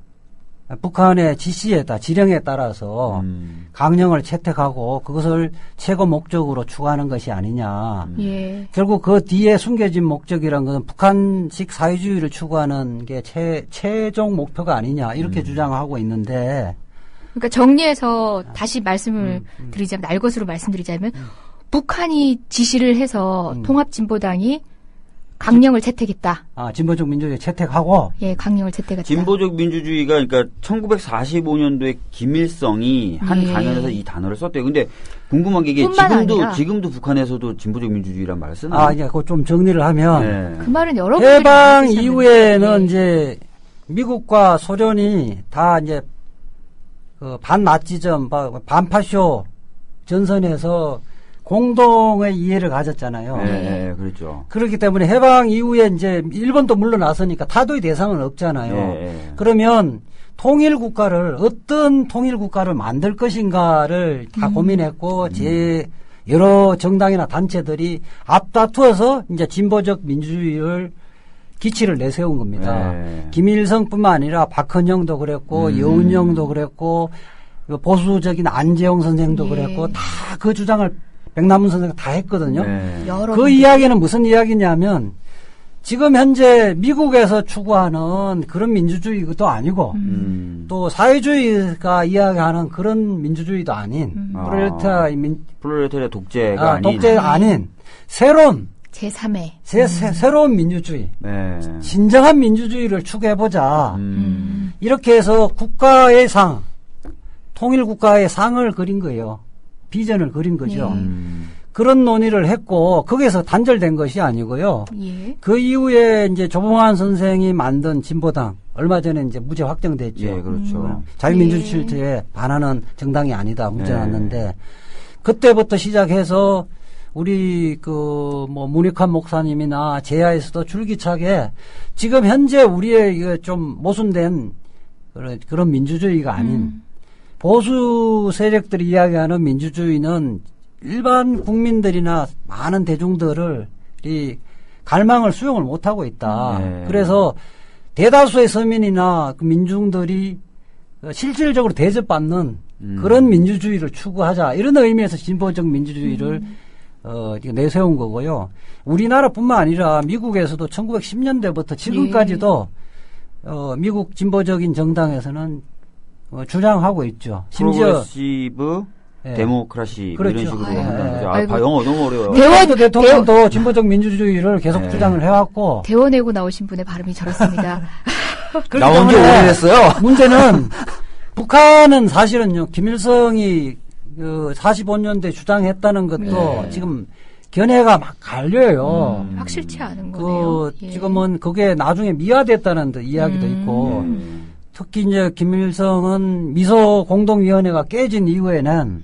북한의 지령에 따라서 강령을 채택하고 그것을 최고 목적으로 추구하는 것이 아니냐. 예. 결국 그 뒤에 숨겨진 목적이란 것은 북한식 사회주의를 추구하는 게 최종 목표가 아니냐 이렇게 주장하고 있는데. 그러니까 정리해서 다시 말씀을 드리자면, 날 것으로 말씀드리자면, 북한이 지시를 해서 통합진보당이 강령을 채택했다. 진보적 민주주의 채택하고. 예, 강령을 채택했다. 진보적 민주주의가 그러니까 1945년도에 김일성이 한 강연에서 이 단어를 썼대요. 근데 궁금한 게 이게 지금도 북한에서도 진보적 민주주의란 말을 쓰나요? 이제 그거 좀 정리를 하면. 그 말은 여러분들이 해방 이후에는 이제 미국과 소련이 다 이제 반나치즘, 반파쇼 전선에서 공동의 이해를 가졌잖아요. 네, 그렇죠. 그렇기 때문에 해방 이후에 이제 일본도 물러나서니까 타도의 대상은 없잖아요. 네. 그러면 어떤 통일국가를 만들 것인가를 다 고민했고, 여러 정당이나 단체들이 앞다투어서 이제 진보적 민주주의를 기치를 내세운 겁니다. 김일성뿐만 아니라 박헌영도 그랬고 여운형도 그랬고 보수적인 안재홍 선생도 그랬고 다 그 주장을 백남훈 선생가 다 했거든요. 그 이야기는 무슨 이야기냐면 지금 현재 미국에서 추구하는 그런 민주주의도 아니고 또 사회주의가 이야기하는 그런 민주주의도 아닌 프롤레타리아 독재가 아닌 독재가 아닌 새로운 제3의 새로운 민주주의, 진정한 민주주의를 추구해보자. 이렇게 해서 국가의 상, 통일국가의 상을 그린 거예요. 비전을 그린 거죠. 그런 논의를 했고 거기에서 단절된 것이 아니고요. 그 이후에 이제 조봉환 선생이 만든 진보당 얼마 전에 이제 무죄 확정됐죠. 그렇죠. 자유민주 실제에 반하는 정당이 아니다 무죄 났는데 그때부터 시작해서 우리 문익환 목사님이나 제야에서도 줄기차게 지금 현재 우리의 좀 모순된 그런 민주주의가 아닌 보수 세력들이 이야기하는 민주주의는 일반 국민들이나 많은 대중들을 이 갈망을 수용을 못하고 있다. 그래서 대다수의 서민이나 그 민중들이 실질적으로 대접받는 그런 민주주의를 추구하자. 이런 의미에서 진보적 민주주의를 내세운 거고요. 우리나라뿐만 아니라 미국에서도 1910년대부터 지금까지도 미국 진보적인 정당에서는 주장하고 있죠. 심지어 프로그레시브 예. 데모크라시 뭐 그렇죠. 이런 식으로 예. 한다는 거죠. 아이고. 영어 너무 어려워요. 트럼프 대통령도 진보적 민주주의를 계속 네. 주장을 해왔고 대원내고 나오신 분의 발음이 저렇습니다. 그렇기 나온 지 때문에 오래됐어요. 문제는 북한은 사실은요 김일성이 그 45년대 주장했다는 것도 네. 지금 견해가 막 갈려요. 확실치 않은 거네요. 예. 지금은 그게 나중에 미화됐다는 이야기도 있고 특히 이제 김일성은 미소 공동위원회가 깨진 이후에는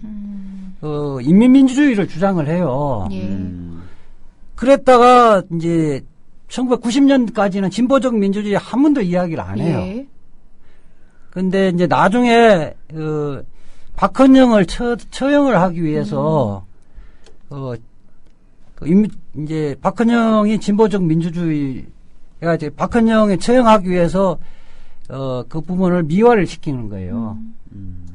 그 인민민주주의를 주장을 해요. 예. 그랬다가 이제 1990년까지는 진보적 민주주의 한 번도 이야기를 안 해요. 예. 근데 이제 나중에 그 박헌영을 처형을 하기 위해서 이제 박헌영이 진보적 민주주의가 이제 박헌영을 처형하기 위해서 그 부분을 미화를 시키는 거예요.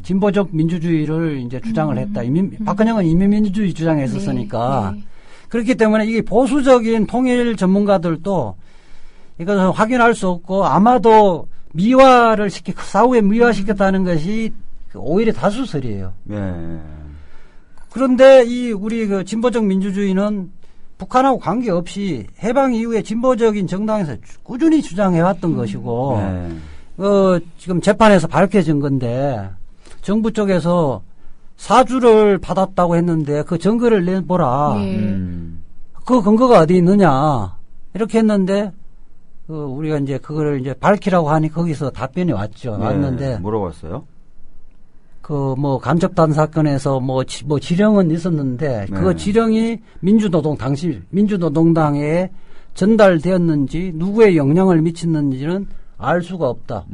진보적 민주주의를 이제 주장을 했다. 박헌영은 인민민주주의 주장했었으니까. 네. 그렇기 때문에 이게 보수적인 통일 전문가들도 이것을 확인할 수 없고 아마도 미화를 사후에 미화시켰다는 것이 오히려 다수설이에요. 네. 그런데 우리 그 진보적 민주주의는 북한하고 관계없이 해방 이후에 진보적인 정당에서 꾸준히 주장해왔던 것이고, 네. 지금 재판에서 밝혀진 건데, 정부 쪽에서 사주를 받았다고 했는데 그 증거를 내보라. 예. 그 근거가 어디 있느냐. 이렇게 했는데, 우리가 이제 그거를 이제 밝히라고 하니 거기서 답변이 왔죠. 네. 왔는데, 뭐라고 왔어요? 간접단 사건에서 지령은 있었는데, 그거 지령이 민주노동당에 전달되었는지, 누구의 영향을 미쳤는지는 알 수가 없다.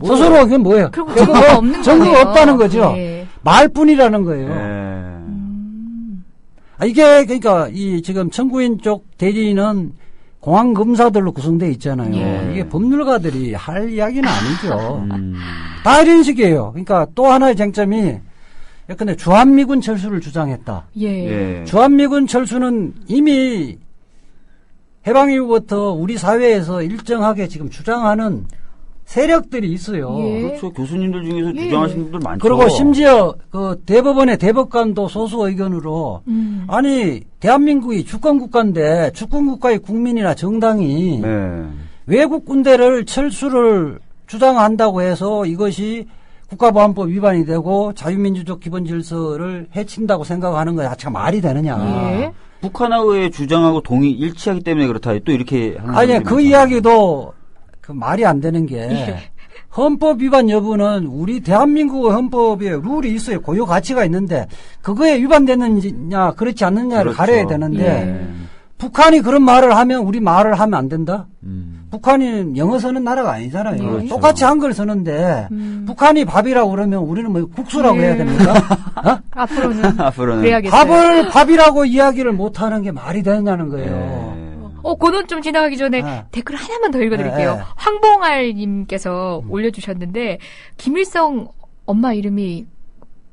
스스로 그게 뭐예요? 그리고 증거가 없는 증거가 거네요. 없다는 거죠. 예. 말뿐이라는 거예요. 네. 이게, 그러니까, 지금 청구인 쪽 대리인은 공안검사들로 구성되어 있잖아요. 예. 이게 법률가들이 할 이야기는 아니죠. 다 이런 식이에요. 그러니까 또 하나의 쟁점이 예컨대 주한미군 철수를 주장했다. 예. 예. 주한미군 철수는 이미 해방 이후부터 우리 사회에서 일정하게 지금 주장하는 세력들이 있어요. 예. 그렇죠. 교수님들 중에서 예. 주장하시는 분들 많죠. 그리고 심지어 그 대법원의 대법관도 소수 의견으로 아니 대한민국이 주권국가인데 주권국가의 국민이나 정당이 네. 외국 군대를 철수를 주장한다고 해서 이것이 국가보안법 위반이 되고 자유민주적 기본질서를 해친다고 생각하는 거 자체가 말이 되느냐. 예. 북한하고의 주장하고 일치하기 때문에 그렇다. 또 이렇게 하는 아니, 사람들이 그 많잖아요. 이야기도 그 말이 안 되는 게 예. 헌법 위반 여부는 우리 대한민국 헌법에 룰이 있어요. 고유 가치가 있는데 그거에 위반됐느냐 그렇지 않느냐를 그렇죠. 가려야 되는데 예. 북한이 그런 말을 하면 우리 말을 하면 안 된다? 북한이 영어 쓰는 나라가 아니잖아요. 그렇죠. 똑같이 한글 쓰는데 북한이 밥이라고 그러면 우리는 뭐 국수라고 해야 됩니까? 어? 앞으로는 앞으로는 그래야겠어요. 밥이라고 이야기를 못하는 게 말이 되느냐는 거예요. 예. 고논 좀 지나가기 전에 네. 댓글 하나만 더 읽어드릴게요. 네. 황봉알님께서 올려주셨는데, 김일성 엄마 이름이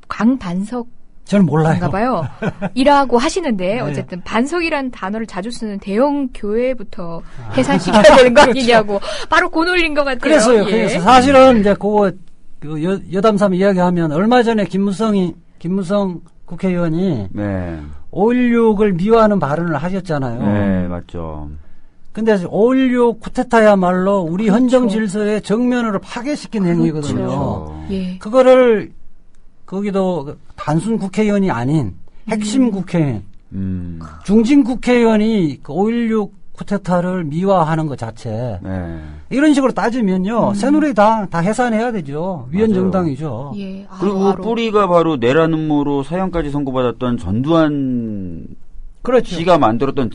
강반석 저는 몰라요. 인가 봐요. 이라고 하시는데 네. 어쨌든 반석이라는 단어를 자주 쓰는 대형 교회부터 해산시켜야 되는 거 아니냐고 바로 고놀린 것 같아요. 그래서요. 예. 그래서 사실은 이제 여담삼 이야기하면 얼마 전에 김무성 국회의원이 네. 5.16을 미화하는 발언을 하셨잖아요. 네, 맞죠. 근데 5.16 쿠데타야말로 우리 그렇죠. 헌정 질서의 정면으로 파괴시킨 행위거든요. 그렇죠. 예. 그거를 거기도 단순 국회의원이 아닌 핵심 국회의원, 중진 국회의원이 그 5.16 쿠데타를 미화하는 것 자체 네. 이런 식으로 따지면요 새누리당 다 해산해야 되죠. 위원정당이죠. 예. 그리고 뿌리가 바로 내란 음모로 사형까지 선고받았던 전두환 그렇죠. 씨가 만들었던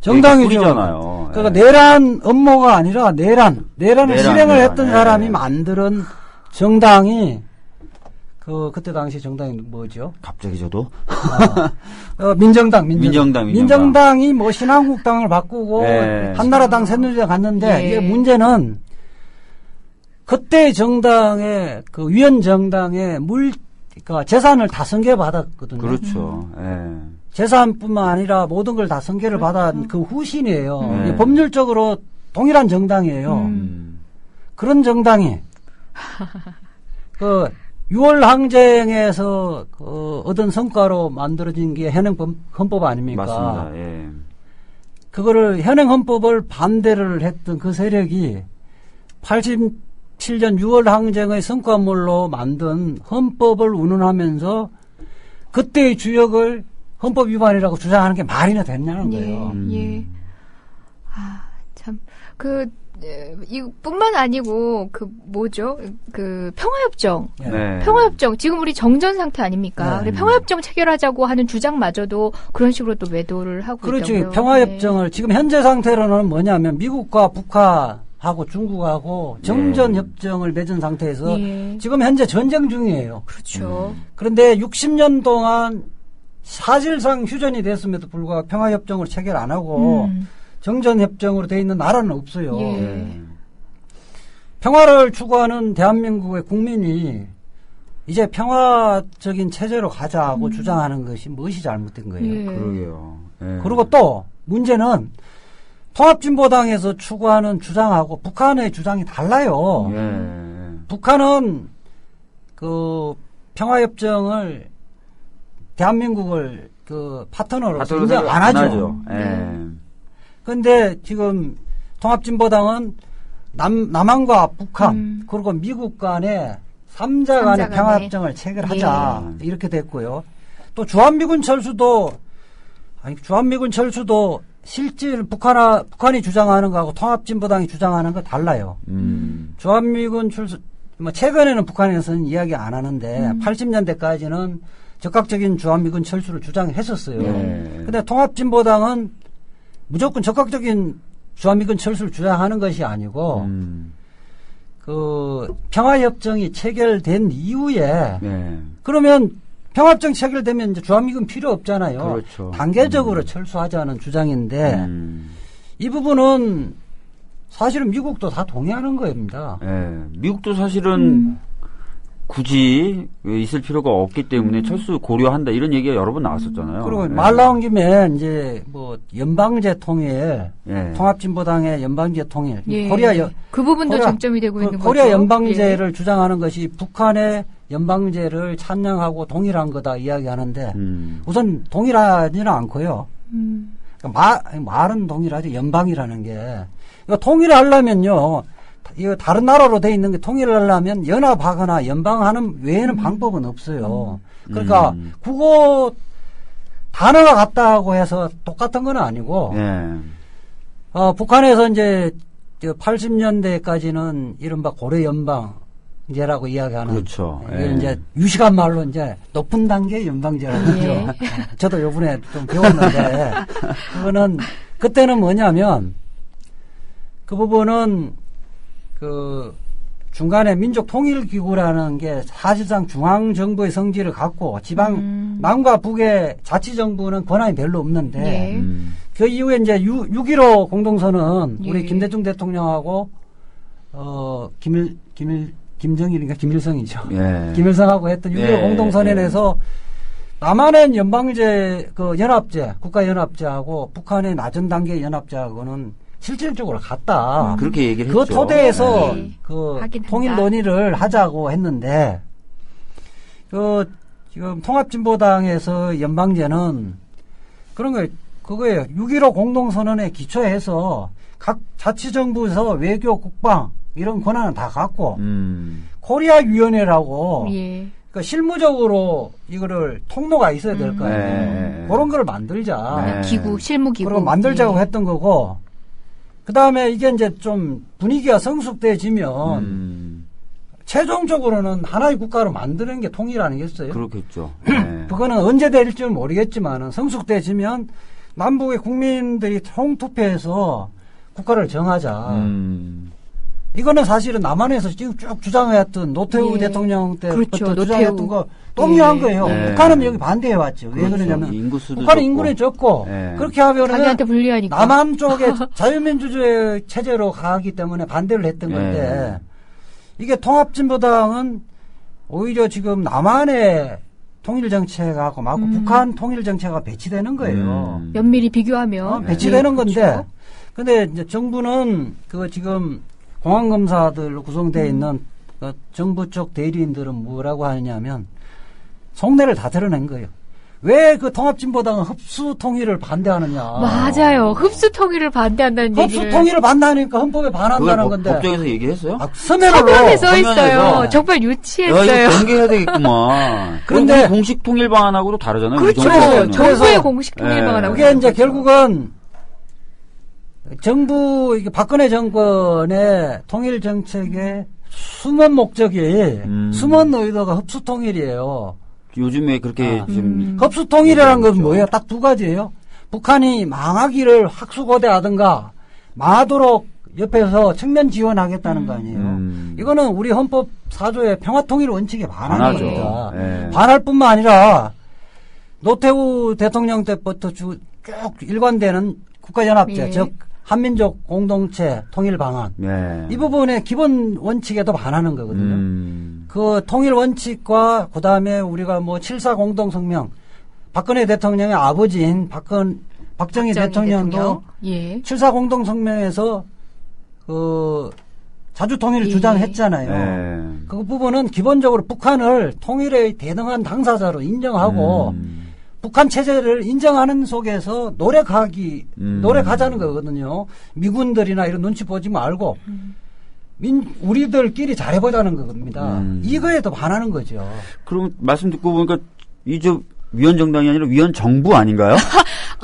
정당이죠. 뿌리잖아요. 그러니까 예. 내란 업무가 아니라 내란을 실행을 내란. 했던 예. 사람이 만드는 정당이 그때 당시 정당이 뭐죠? 갑자기 저도 민정당. 민정당이 뭐 신한국당을 바꾸고 네. 한나라당, 새누리당 갔는데 예. 이게 문제는 그때 정당의 그 위원 정당의 그러니까 재산을 다 승계받았거든요. 그렇죠. 예. 재산뿐만 아니라 모든 걸 다 승계를 받은 그 후신이에요. 네. 이게 법률적으로 동일한 정당이에요. 그런 정당이 6월 항쟁에서 얻은 성과로 만들어진 게 현행 헌법 아닙니까? 맞습니다. 예. 그거를 현행 헌법을 반대를 했던 그 세력이 87년 6월 항쟁의 성과물로 만든 헌법을 운운하면서 그때의 주역을 헌법 위반이라고 주장하는 게 말이나 됐냐는 거예요. 예. 참, 이뿐만 아니고, 평화협정. 네. 평화협정. 지금 우리 정전 상태 아닙니까? 네. 평화협정 체결하자고 하는 주장마저도 그런 식으로 또 매도를 하고 그렇죠. 있다고요. 평화협정을 지금 현재 상태로는 뭐냐면 미국과 북한하고 중국하고 정전협정을 맺은 상태에서 지금 현재 전쟁 중이에요. 그렇죠. 그런데 60년 동안 사실상 휴전이 됐음에도 불구하고 평화협정을 체결 안 하고 정전협정으로 돼 있는 나라는 없어요. 평화를 추구하는 대한민국의 국민이 이제 평화적인 체제로 가자고 주장하는 것이 무엇이 잘못된 거예요. 그러게요. 예. 그리고 또 문제는 통합진보당에서 추구하는 주장하고 북한의 주장이 달라요. 북한은 그 평화협정을 대한민국을 그 파트너로 인정 안 하죠. 그런데 지금 통합진보당은 남한과 북한 그리고 미국 간에 3자 간의 평화협정을 체결하자 이렇게 됐고요. 또 주한미군 철수도 실질 북한이 주장하는 거하고 통합진보당이 주장하는 거 달라요. 주한미군 철수 최근에는 북한에서는 이야기 안 하는데 80년대까지는 적극적인 주한미군 철수를 주장했었어요. 근데 통합진보당은 무조건 적극적인 주한미군 철수를 주장하는 것이 아니고 그 평화협정이 체결된 이후에 그러면 평화협정 체결되면 이제 주한미군 필요 없잖아요. 그렇죠. 단계적으로 철수하자는 주장인데 이 부분은 사실은 미국도 다 동의하는 겁니다. 미국도 사실은 굳이 있을 필요가 없기 때문에 철수 고려한다 이런 얘기가 여러 번 나왔었잖아요. 그리고 말 나온 김에 이제 뭐 연방제 통일, 통합진보당의 연방제 통일, 그 부분도 쟁점이 되고 있는 거죠. 코리아 연방제를 주장하는 것이 북한의 연방제를 찬양하고 동일한 거다 이야기하는데 우선 동일하지는 않고요. 그러니까 말은 동일하죠. 연방이라는 게 이거 통일하려면요. 이거 다른 나라로 돼 있는 게 통일을 하려면 연합하거나 연방하는 외에는 방법은 없어요. 그러니까 국어 단어가 같다고 해서 똑같은 건 아니고 북한에서 이제 80년대까지는 이른바 고려 연방제라고 이야기하는 그렇죠. 이제 유식한 말로 이제 높은 단계 연방제라고 하죠. 저도 요번에 좀 배웠는데 그거는 그때는 뭐냐면 그 부분은 그 중간에 민족통일기구라는 게 사실상 중앙정부의 성질을 갖고 지방 남과 북의 자치정부는 권한이 별로 없는데 그 이후에 이제 6.15 공동선언 우리 김대중 대통령하고 김정일인가 김일성이죠. 김일성하고 했던 6.15 공동선언에서 남한의 연방제 그 연합제 국가연합제하고 북한의 낮은 단계 연합제하고는 실질적으로 같다. 그렇게 얘기를 그 했죠. 토대에서 그 통일 논의를 하자고 했는데 그 지금 통합진보당에서 연방제는 그런 거 그거예요. 6.15 공동선언에 기초해서 각 자치정부에서 외교, 국방 이런 권한은 다 갖고 코리아 위원회라고 그러니까 실무적으로 이거를 통로가 있어야 될 거 아니에요. 그런 걸 만들자. 기구, 실무기구. 그리고 만들자고 했던 거고 그 다음에 이게 이제 좀 분위기가 성숙돼지면 최종적으로는 하나의 국가로 만드는 게 통일 아니겠어요? 그렇겠죠. 그거는 언제 될지 모르겠지만 성숙돼지면 남북의 국민들이 총투표해서 국가를 정하자. 이거는 사실은 남한에서 지금 쭉 주장해왔던 노태우 대통령 때부터 주장했던 거 동의한 거예요. 북한은 여기 반대해왔죠. 왜 그러냐면 북한은 인구는 적고 그렇게 하면 자기한테 불리하니까 남한 쪽에 자유민주주의 체제로 가기 때문에 반대를 했던 건데 이게 통합진보당은 오히려 지금 남한의 통일정책하고 맞고 북한 통일정책과 배치되는 거예요. 면밀히 비교하면 배치되는 건데 근데 이제 정부는 그 지금 공안검사들로 구성되어 있는 그 정부 쪽 대리인들은 뭐라고 하느냐면 속내를 다 드러낸 거예요. 왜 그 통합진보당은 흡수 통일을 반대하느냐. 맞아요. 흡수 통일을 반대한다는 얘기를. 흡수 통일을 반대하니까 헌법에 반한다는 건데. 법정에서 얘기했어요? 서면에 써 있어요. 서면에서. 정말 유치했어요. 야, 이거 공개해야 되겠구만. 그런데 공식 통일 방안하고도 다르잖아요. 그렇죠. 정부의 공식 통일 방안하고. 그게 이제 결국은 정부, 박근혜 정권의 통일 정책의 숨은 목적이, 숨은 의도가 흡수 통일이에요. 요즘에 그렇게 좀. 흡수 통일이라는 건 뭐예요? 딱 두 가지예요. 북한이 망하기를 확수거대하든가, 망하도록 옆에서 측면 지원하겠다는 거 아니에요. 이거는 우리 헌법 4조의 평화통일 원칙에 반하는 겁니다. 네. 반할 뿐만 아니라, 노태우 대통령 때부터 쭉 일관되는 국가연합제, 예. 즉 한민족 공동체 통일 방안. 네. 이 부분의 기본 원칙에도 반하는 거거든요. 그 통일 원칙과 그다음에 우리가 뭐 7.4 공동성명, 박근혜 대통령의 아버지인 박정희 대통령도 예. 7.4 공동성명에서 그 자주 통일을 주장했잖아요. 네. 그 부분은 기본적으로 북한을 통일의 대등한 당사자로 인정하고 북한 체제를 인정하는 속에서 노력하자는 거거든요. 미군들이나 이런 눈치 보지 말고 우리들끼리 잘해보자는 겁니다. 이거에도 반하는 거죠. 그럼 말씀 듣고 보니까 이제 위원 정당이 아니라 위원 정부 아닌가요?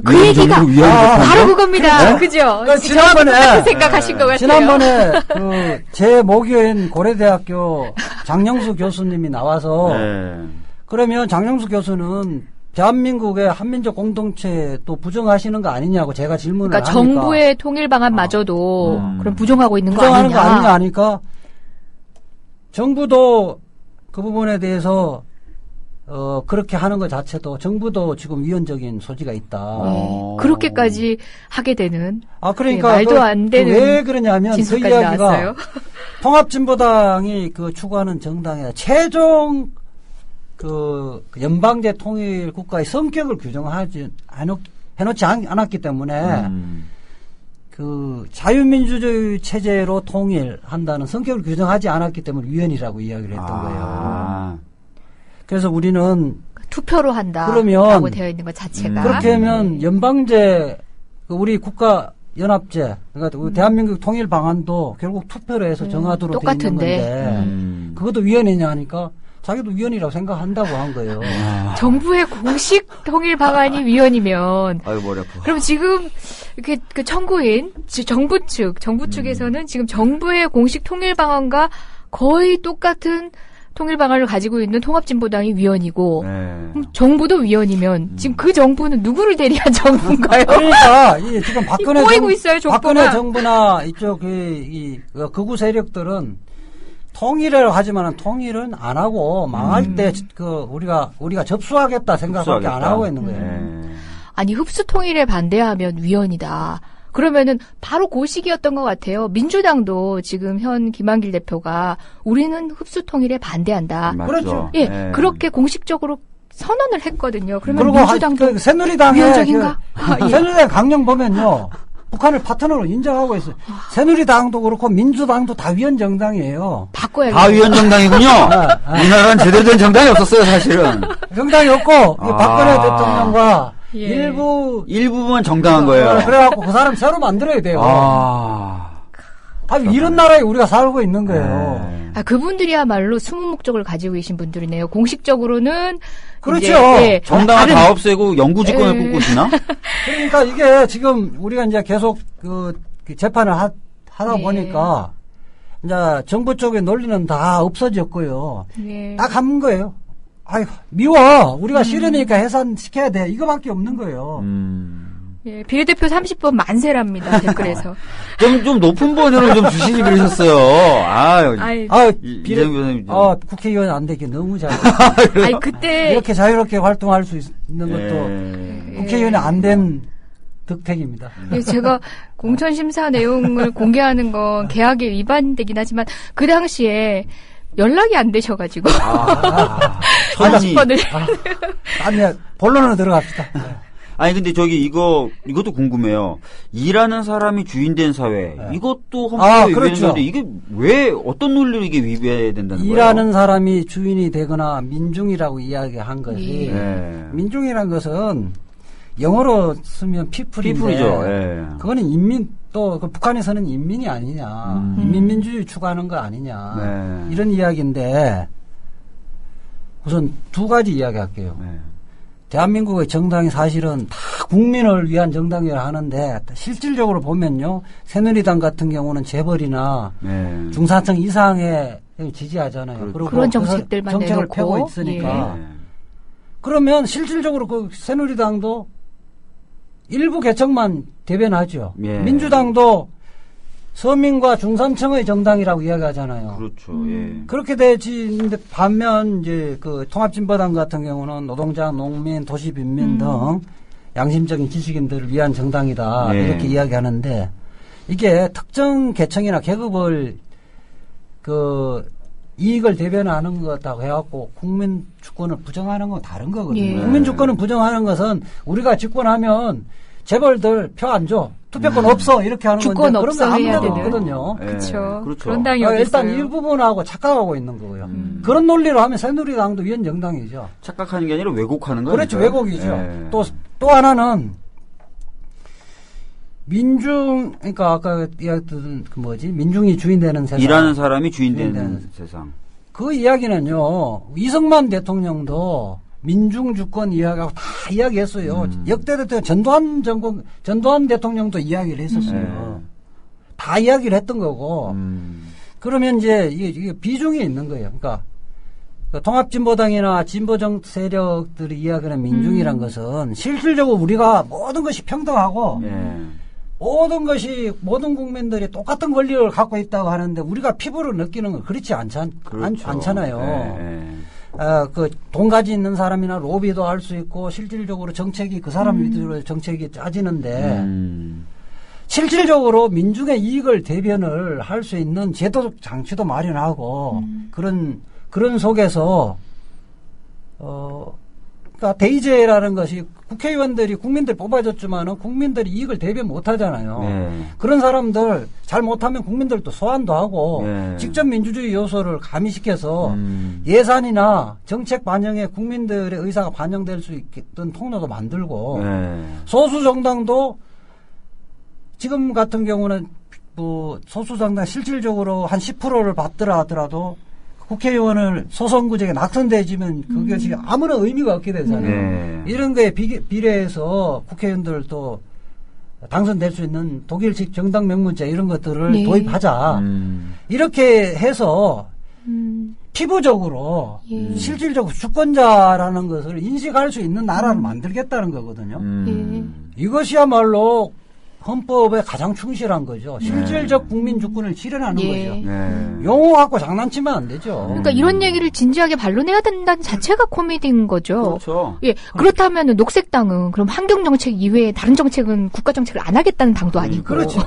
그 얘기가 바로 그겁니다. 네? 그죠? 지난번에 그렇게 생각하신 것 같아요. 지난번에 제 모교인 고려대학교 장영수 교수님이 나와서 네. 그러면 장영수 교수는 대한민국의 한민족 공동체 또 부정하시는 거 아니냐고 제가 질문을 그러니까 하니까 정부의 통일 방안마저도 그럼 부정하고 있는 거 부정하는 아니냐. 거 아니냐 하니까 정부도 그 부분에 대해서 그렇게 하는 것 자체도 정부도 지금 위헌적인 소지가 있다. 네. 그렇게까지 하게 되는. 그러니까 네, 말도 안 되는. 왜 그러냐면 그 진술까지 이야기가 나왔어요. 통합진보당이 그 추구하는 정당의 최종 그 연방제 통일 국가의 성격을 해놓지 않았기 때문에 그 자유민주주의 체제로 통일한다는 성격을 규정하지 않았기 때문에 위헌이라고 이야기를 했던 거예요. 그래서 우리는 투표로 한다. 그러면 라고 되어 있는 것 자체가. 그렇게 하면 연방제 우리 국가 연합제 그러니까 우리 대한민국 통일 방안도 결국 투표로 해서 정하도록 되어 있는 건데 그것도 위헌이냐 하니까 자기도 위헌이라고 생각한다고 한 거예요. 정부의 공식 통일 방안이 위헌이면. 아유, 머리 아파. 그럼 지금, 이렇게, 그 청구인, 정부 측에서는 지금 정부의 공식 통일 방안과 거의 똑같은 통일 방안을 가지고 있는 통합진보당이 위헌이고, 네. 정부도 위헌이면, 지금 그 정부는 누구를 대리한 정부인가요? 그러니까, 지금 박근혜 정부나 이쪽, 극우 세력들은 통일을 하지만 통일은 안 하고 망할 때 우리가 접수하겠다 생각밖에 안 하고 있는 거예요. 네. 아니 흡수 통일에 반대하면 위헌이다. 그러면은 바로 그 시기였던 것 같아요. 민주당도 지금 현 김한길 대표가 우리는 흡수 통일에 반대한다. 맞죠. 그렇죠. 예, 네. 그렇게 공식적으로 선언을 했거든요. 그러면 그리고 민주당도 새누리당의 위헌적인가? 예. 새누리당 강령 보면요. 북한을 파트너로 인정하고 있어요. 새누리당도 그렇고 민주당도 다 위헌 정당이에요. 바꿔야겠어요. 다 위헌 정당이군요. 우리나라는 제대로 된 정당이 없었어요, 사실은. 정당이 없고 박근혜 대통령과 일부만 정당한 거예요. 그래갖고 그 사람 새로 만들어야 돼요. 이런 나라에 우리가 살고 있는 거예요. 그분들이야말로 숨은 목적을 가지고 계신 분들이네요. 공식적으로는 그렇죠. 정당을 다 없애고 영구집권을 꿈꾸고 있나? 그러니까 이게 지금 우리가 이제 계속 그 재판을 하다 보니까 이제 정부 쪽의 논리는 다 없어졌고요. 딱 한 거예요. 아이고 미워. 우리가 싫으니까 해산시켜야 돼. 이거밖에 없는 거예요. 예, 비례대표 30번 만세랍니다. 댓글에서. 좀 높은 번호를 좀 주시지 그러셨어요. 국회의원 안 되게 너무 잘. 아니, 그때. 이렇게 자유롭게 활동할 수 있는 것도 국회의원이 안 된 득택입니다. 예, 제가 공천심사 내용을 공개하는 건 계약에 위반되긴 하지만 그 당시에 연락이 안 되셔가지고. 30번을. 아니, 본론으로 들어갑시다. 아니 근데 저기 이것도 궁금해요. 일하는 사람이 주인된 사회. 네. 이것도 헌법에 위배되는 그렇죠. 건데 이게 왜 어떤 논리로 이게 위배된다는 거예요? 일하는 사람이 주인이 되거나 민중이라고 이야기한 것이 네. 민중이란 것은 영어로 쓰면 피플인데 피플이죠. 예. 그거는 인민 또 그 북한에서는 인민이 아니냐 인민민주주의 추구하는 거 아니냐 네. 이런 이야기인데 우선 두 가지 이야기할게요. 네. 대한민국의 정당이 사실은 다 국민을 위한 정당이라 하는데 실질적으로 보면요 새누리당 같은 경우는 재벌이나 네. 중산층 이상의 지지하잖아요. 그리고 그런 그 정책들만 정책을 내놓고. 펴고 있으니까 네. 그러면 실질적으로 그 새누리당도 일부 계층만 대변하죠. 예. 민주당도 서민과 중산층의 정당이라고 이야기하잖아요. 그렇죠. 예. 그렇게 되지. 근데 반면 이제 그 통합진보당 같은 경우는 노동자, 농민, 도시빈민 등 양심적인 지식인들을 위한 정당이다 예. 이렇게 이야기하는데 이게 특정 계층이나 계급을 그 이익을 대변하는 것하고 해갖고 국민 주권을 부정하는 건 다른 거거든요. 예. 국민 주권을 부정하는 것은 우리가 집권하면 재벌들 표 안 줘. 투표권 없어. 이렇게 하는 주권 건데 그런 거 없어 해야 아무데도 되는. 없거든요. 예. 그렇죠. 그렇죠. 그런 당이 어디 일단 있어요? 일부분하고 착각하고 있는 거고요. 그런 논리로 하면 새누리당도 위헌 정당이죠. 착각하는 게 아니라 왜곡하는 거죠. 그렇죠. 왜곡이죠. 예. 또 하나는 민중, 그러니까 아까 이야기했던 그 뭐지? 민중이 주인 되는 세상. 일하는 사람이 주인 되는 주인 세상. 그 이야기는요, 이승만 대통령도 민중주권 이야기하고 다 이야기했어요. 역대 대통령, 전두환 대통령도 이야기를 했었어요. 다 이야기를 했던 거고, 그러면 이제 이게 비중이 있는 거예요. 그러니까, 그 통합진보당이나 진보정 세력들이 이야기하는 민중이란 것은 실질적으로 우리가 모든 것이 평등하고, 모든 국민들이 똑같은 권리를 갖고 있다고 하는데 우리가 피부로 느끼는 건 그렇지 그렇죠. 않잖아요. 그 돈 가지 있는 사람이나 로비도 할 수 있고 실질적으로 정책이 그 사람 위주로 정책이 짜지는데 실질적으로 민중의 이익을 대변을 할 수 있는 제도적 장치도 마련하고 그런 속에서 그러니까 대의제라는 것이 국회의원들이 국민들 뽑아줬지만은 국민들이 이익을 대변 못하잖아요. 네. 그런 사람들 잘 못하면 국민들도 소환도 하고 네. 직접 민주주의 요소를 가미시켜서 예산이나 정책 반영에 국민들의 의사가 반영될 수 있던 통로도 만들고 소수 정당도 지금 같은 경우는 뭐 소수 정당 실질적으로 한 10%를 받더라 하더라도 국회의원을 소선구제에 낙선되지면 그것이 아무런 의미가 없게 되잖아요. 이런 거에 비례해서 국회의원들도 당선될 수 있는 독일식 정당 명문제 이런 것들을 도입하자. 이렇게 해서 피부적으로 실질적으로 주권자라는 것을 인식할 수 있는 나라를 만들겠다는 거거든요. 이것이야말로 헌법에 가장 충실한 거죠. 실질적 국민 주권을 실현하는 거죠. 용어 갖고 장난치면 안 되죠. 그러니까 이런 얘기를 진지하게 반론해야 된다는 자체가 코미디인 거죠. 그렇죠. 예, 그렇다면 녹색당은 그럼 환경 정책 이외에 다른 정책은 국가 정책을 안 하겠다는 당도 아니고. 그렇죠.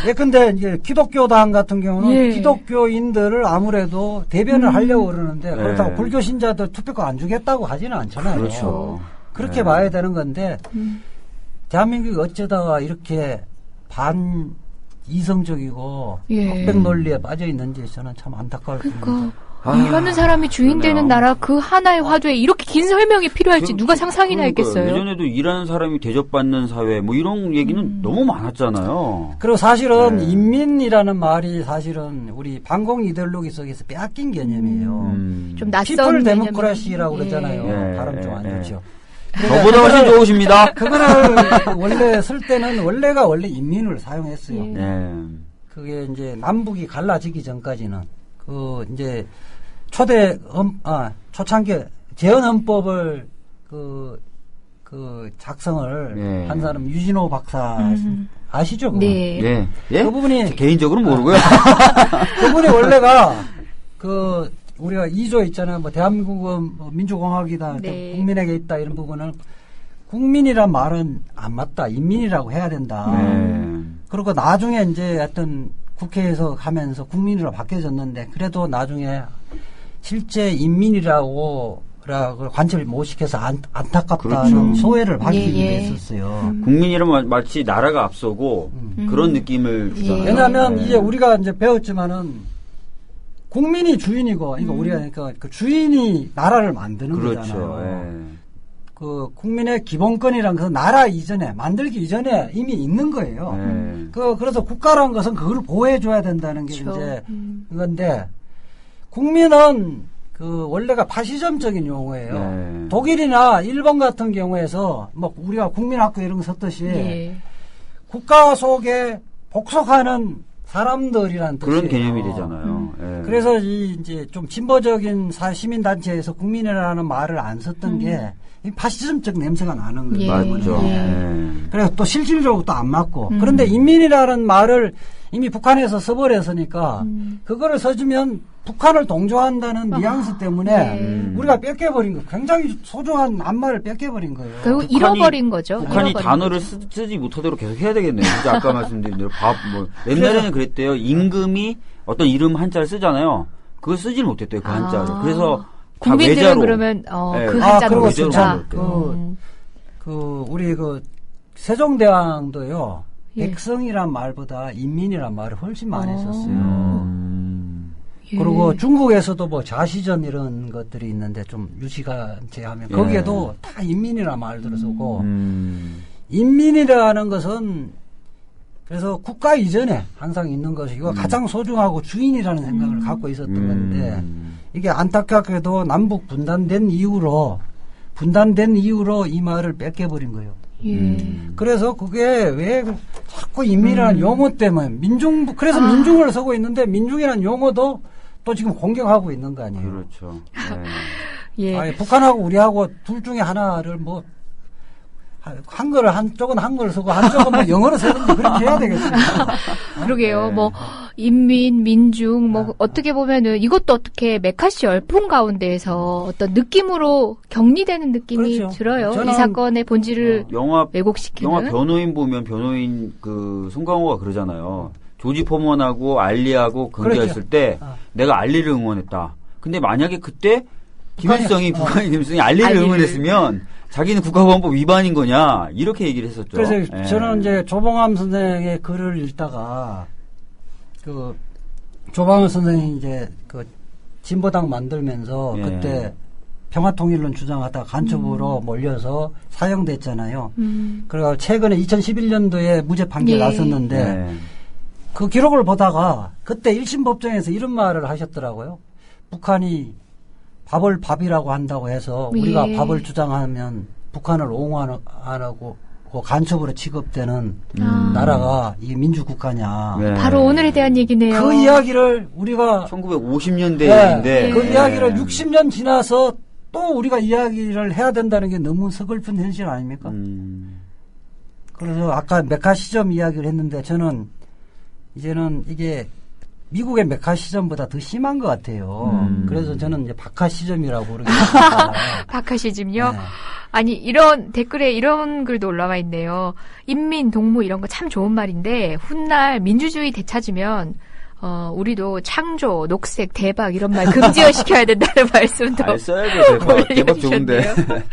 예, 근데 이제 기독교당 같은 경우는 기독교인들을 아무래도 대변을 하려고 그러는데 그렇다고 불교 신자들 투표권 안 주겠다고 하지는 않잖아요. 그렇죠. 그렇게 봐야 되는 건데 대한민국이 어쩌다가 이렇게 반이성적이고 흑백 논리에 빠져 있는지 저는 참 안타까울 뿐입니다. 일하는 사람이 주인 되는 나라 그 하나의 화두에 이렇게 긴 설명이 필요할지 누가 상상이나 했겠어요. 예전에도 일하는 사람이 대접받는 사회 뭐 이런 얘기는 너무 많았잖아요. 그리고 사실은 인민이라는 말이 사실은 우리 반공 이데올로기 속에서 빼앗긴 개념이에요. 좀 낯선 피플 데모크라시라고 그러잖아요. 발음 좀 안 좋죠. 저보다 훨씬 좋으십니다. 그거를 원래 쓸 때는 원래 인민을 사용했어요. 그게 이제 남북이 갈라지기 전까지는 이제 초창기 재헌헌법을 작성을 한 사람 유진호 박사 아시죠? 네. 그 부분이 개인적으로 모르고요. 그분이 원래가 우리가 2조 있잖아요. 뭐 대한민국은 민주공화국이다. 국민에게 있다. 이런 부분은 국민이란 말은 안 맞다. 인민이라고 해야 된다. 그리고 나중에 이제 하여튼 국회에서 하면서 국민으로 바뀌어졌는데 그래도 나중에 실제 인민이라고 관철 못 시켜서 안타깝다는 그렇죠. 소외를 받기 예, 예. 위해서였어요. 국민이라면 마치 나라가 앞서고 그런 느낌을 주잖아요. 왜냐하면 네. 이제 우리가 이제 배웠지만은 국민이 주인이고, 그러니까 우리가 그러니까 그 주인이 나라를 만드는 그렇죠. 거잖아요. 예. 그 국민의 기본권이란 것은 나라 이전에 만들기 이전에 이미 있는 거예요. 네. 그래서 국가라는 것은 그걸 보호해줘야 된다는 게 그렇죠. 이제 건데 국민은 그 원래가 파시즘적인 용어예요. 네. 독일이나 일본 같은 경우에서 뭐 우리가 국민학교 이런 거 썼듯이 예. 국가 속에 복속하는 사람들이란 뜻이에요. 그런 개념이 되잖아요. 예. 그래서 이제 좀 진보적인 시민단체에서 국민이라는 말을 안 썼던 게 이 파시즘적 냄새가 나는 거예요. 예. 맞죠. 예. 예. 그래서 또 실질적으로 또 안 맞고. 그런데 인민이라는 말을 이미 북한에서 써버렸으니까 그거를 써주면 북한을 동조한다는 뉘앙스 때문에 네. 우리가 뺏겨버린 거. 굉장히 소중한 낱말을 뺏겨버린 거예요. 결국 북한이- 잃어버린 거죠. 북한이 잃어버린 단어를 거죠. 쓰지 못하도록 계속 해야 되겠네요. 진짜 아까 말씀드린 대로 옛날에는 그랬대요. 임금이 어떤 이름 한자를 쓰잖아요. 그걸 쓰질 못했대요. 그 한자를. 그래서 다 국민들은 외자로. 그러면 네. 그 아, 한자로 그리고 쓴다. 진짜 우리 세종대왕도요. 예. 백성이란 말보다 인민이란 말을 훨씬 많이 썼어요. 예. 그리고 중국에서도 뭐 자시전 이런 것들이 있는데 좀 유시간제 하면 예. 거기에도 다 인민이란 말들을 쓰고 인민이라는 것은 그래서 국가 이전에 항상 있는 것이고 가장 소중하고 주인이라는 생각을 갖고 있었던 건데 이게 안타깝게도 남북 분단된 이후로 이 말을 뺏겨버린 거예요. 예. 그래서 그게 왜 자꾸 인민이라는 용어 때문에 그래서 민중을 쓰고 있는데 민중이라는 용어도 또 지금 공격하고 있는 거 아니에요. 그렇죠. 예. 아니, 북한하고 우리하고 둘 중에 하나를 뭐 한쪽은 한글 쓰고 한쪽은 뭐 영어로 쓰든지 그렇게 해야 되겠습니다. 그러게요. 네. 뭐 인민, 민중, 뭐 어떻게 보면은 이것도 어떻게 메카시 열풍 가운데에서 어떤 느낌으로 격리되는 느낌이 그렇죠. 들어요. 저는 이 사건의 본질을 영화 왜곡시키는. 변호인 보면 변호인 송강호가 그러잖아요. 조지 포먼하고 알리하고 근대했을 그렇죠. 때 내가 알리를 응원했다. 근데 만약에 그때 김일성이 알리를 알리를. 응원했으면 자기는 국가보안법 위반인 거냐 이렇게 얘기를 했었죠. 그래서 예. 저는 이제 조봉암 선생의 글을 읽다가 조봉암 선생이 이제 진보당 만들면서 예. 그때 평화통일론 주장하다가 간첩으로 몰려서 사형됐잖아요. 그래서 최근에 2011년도에 무죄 판결 예. 났었는데 네. 그 기록을 보다가 그때 1심 법정에서 이런 말을 하셨더라고요. 북한이 밥을 밥이라고 한다고 해서 우리가 예. 밥을 주장하면 북한을 옹호하고 간첩으로 취급되는 나라가 이 민주국가냐. 네. 바로 오늘에 대한 얘기네요. 그 이야기를 우리가 1950년대인데 그 이야기를 60년 지나서 또 우리가 이야기를 해야 된다는 게 너무 서글픈 현실 아닙니까? 그래서 아까 메카시즘 이야기를 했는데 저는 이제는 이게 미국의 메카시즘보다 더 심한 것 같아요. 그래서 저는 이제 바카시즘이라고 부르겠습니다. 바카시즘요? 네. 아니 이런 댓글에 이런 글도 올라와 있네요. 인민, 동무 이런 거 참 좋은 말인데 훗날 민주주의 되찾으면 우리도 창조, 녹색, 대박 이런 말 금지시켜야 된다는 말씀도 잘 써야죠. 대박 좋은데. 올려주셨네요.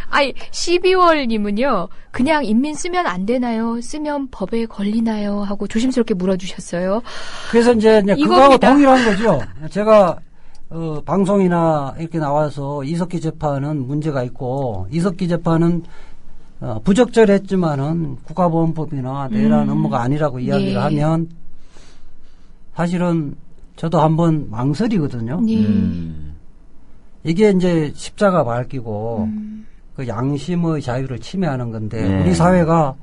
아니 12월님은요. 그냥 인민 쓰면 안 되나요? 쓰면 법에 걸리나요? 하고 조심스럽게 물어주셨어요. 그래서 이제 그거하고 이겁니다. 동일한 거죠. 제가 방송이나 이렇게 나와서 이석기 재판은 문제가 있고 이석기 재판은 부적절했지만은 국가보안법이나 내란 업무가 아니라고 이야기를 예. 하면 사실은 저도 한번 망설이거든요. 예. 이게 이제 십자가 밝히고 그 양심의 자유를 침해하는 건데 네. 우리 사회가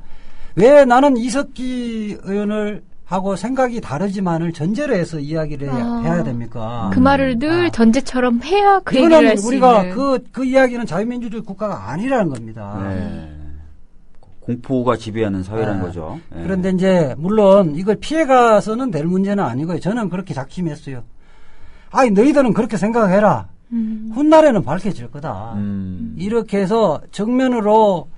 왜 나는 이석기 의원을 하고 생각이 다르지만을 전제로 해서 이야기를 해야 됩니까? 그 말을 늘 전제처럼 해야 그 얘기를 이거는 할 수 우리가 있는. 그 이야기는 자유민주주의 국가가 아니라는 겁니다. 네. 공포가 지배하는 사회라는 네. 거죠. 네. 그런데 이제 물론 이걸 피해가서는 될 문제는 아니고요. 저는 그렇게 작심했어요. 아니 너희들은 그렇게 생각해라. 훗날에는 밝혀질 거다. 이렇게 해서 정면으로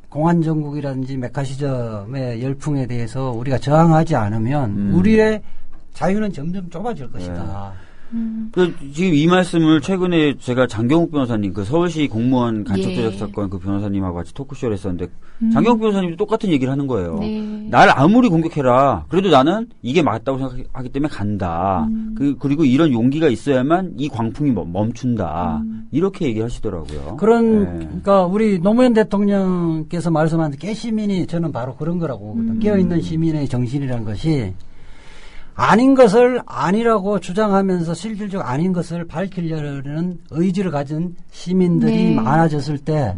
공안 정국이라든지 메카시즘의 열풍에 대해서 우리가 저항하지 않으면 우리의 자유는 점점 좁아질 것이다. 지금 이 말씀을 최근에 제가 장경욱 변호사님, 그 서울시 공무원 간첩 예. 조작 사건 그 변호사님하고 같이 토크쇼를 했었는데, 장경욱 변호사님도 똑같은 얘기를 하는 거예요. 네. 날 아무리 공격해라. 그래도 나는 이게 맞다고 생각하기 때문에 간다. 그리고 이런 용기가 있어야만 이 광풍이 멈춘다. 이렇게 얘기하시더라고요. 그러니까 우리 노무현 대통령께서 말씀한 깨시민이 저는 바로 그런 거라고 보거든요. 깨어있는 시민의 정신이라는 것이 아닌 것을 아니라고 주장하면서 실질적으로 아닌 것을 밝히려는 의지를 가진 시민들이 네. 많아졌을 때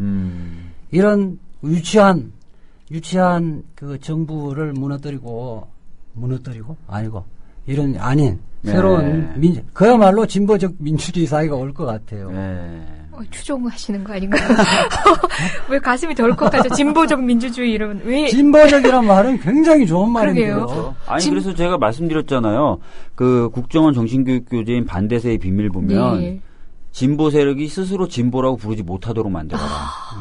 이런 유치한 그 정부를 무너뜨리고 아니고 이런 아닌 네. 새로운 그야말로 진보적 민주주의 사회가 올 것 같아요. 네. 추종하시는 거 아닌가요? 왜 가슴이 덜컥하죠? 진보적 민주주의 이러면 왜? 진보적이란 말은 굉장히 좋은 말인데요. 그러게요. 아니 그래서 제가 말씀드렸잖아요. 그 국정원 정신교육 교재인 반대세의 비밀 보면 네. 진보 세력이 스스로 진보라고 부르지 못하도록 만들어라.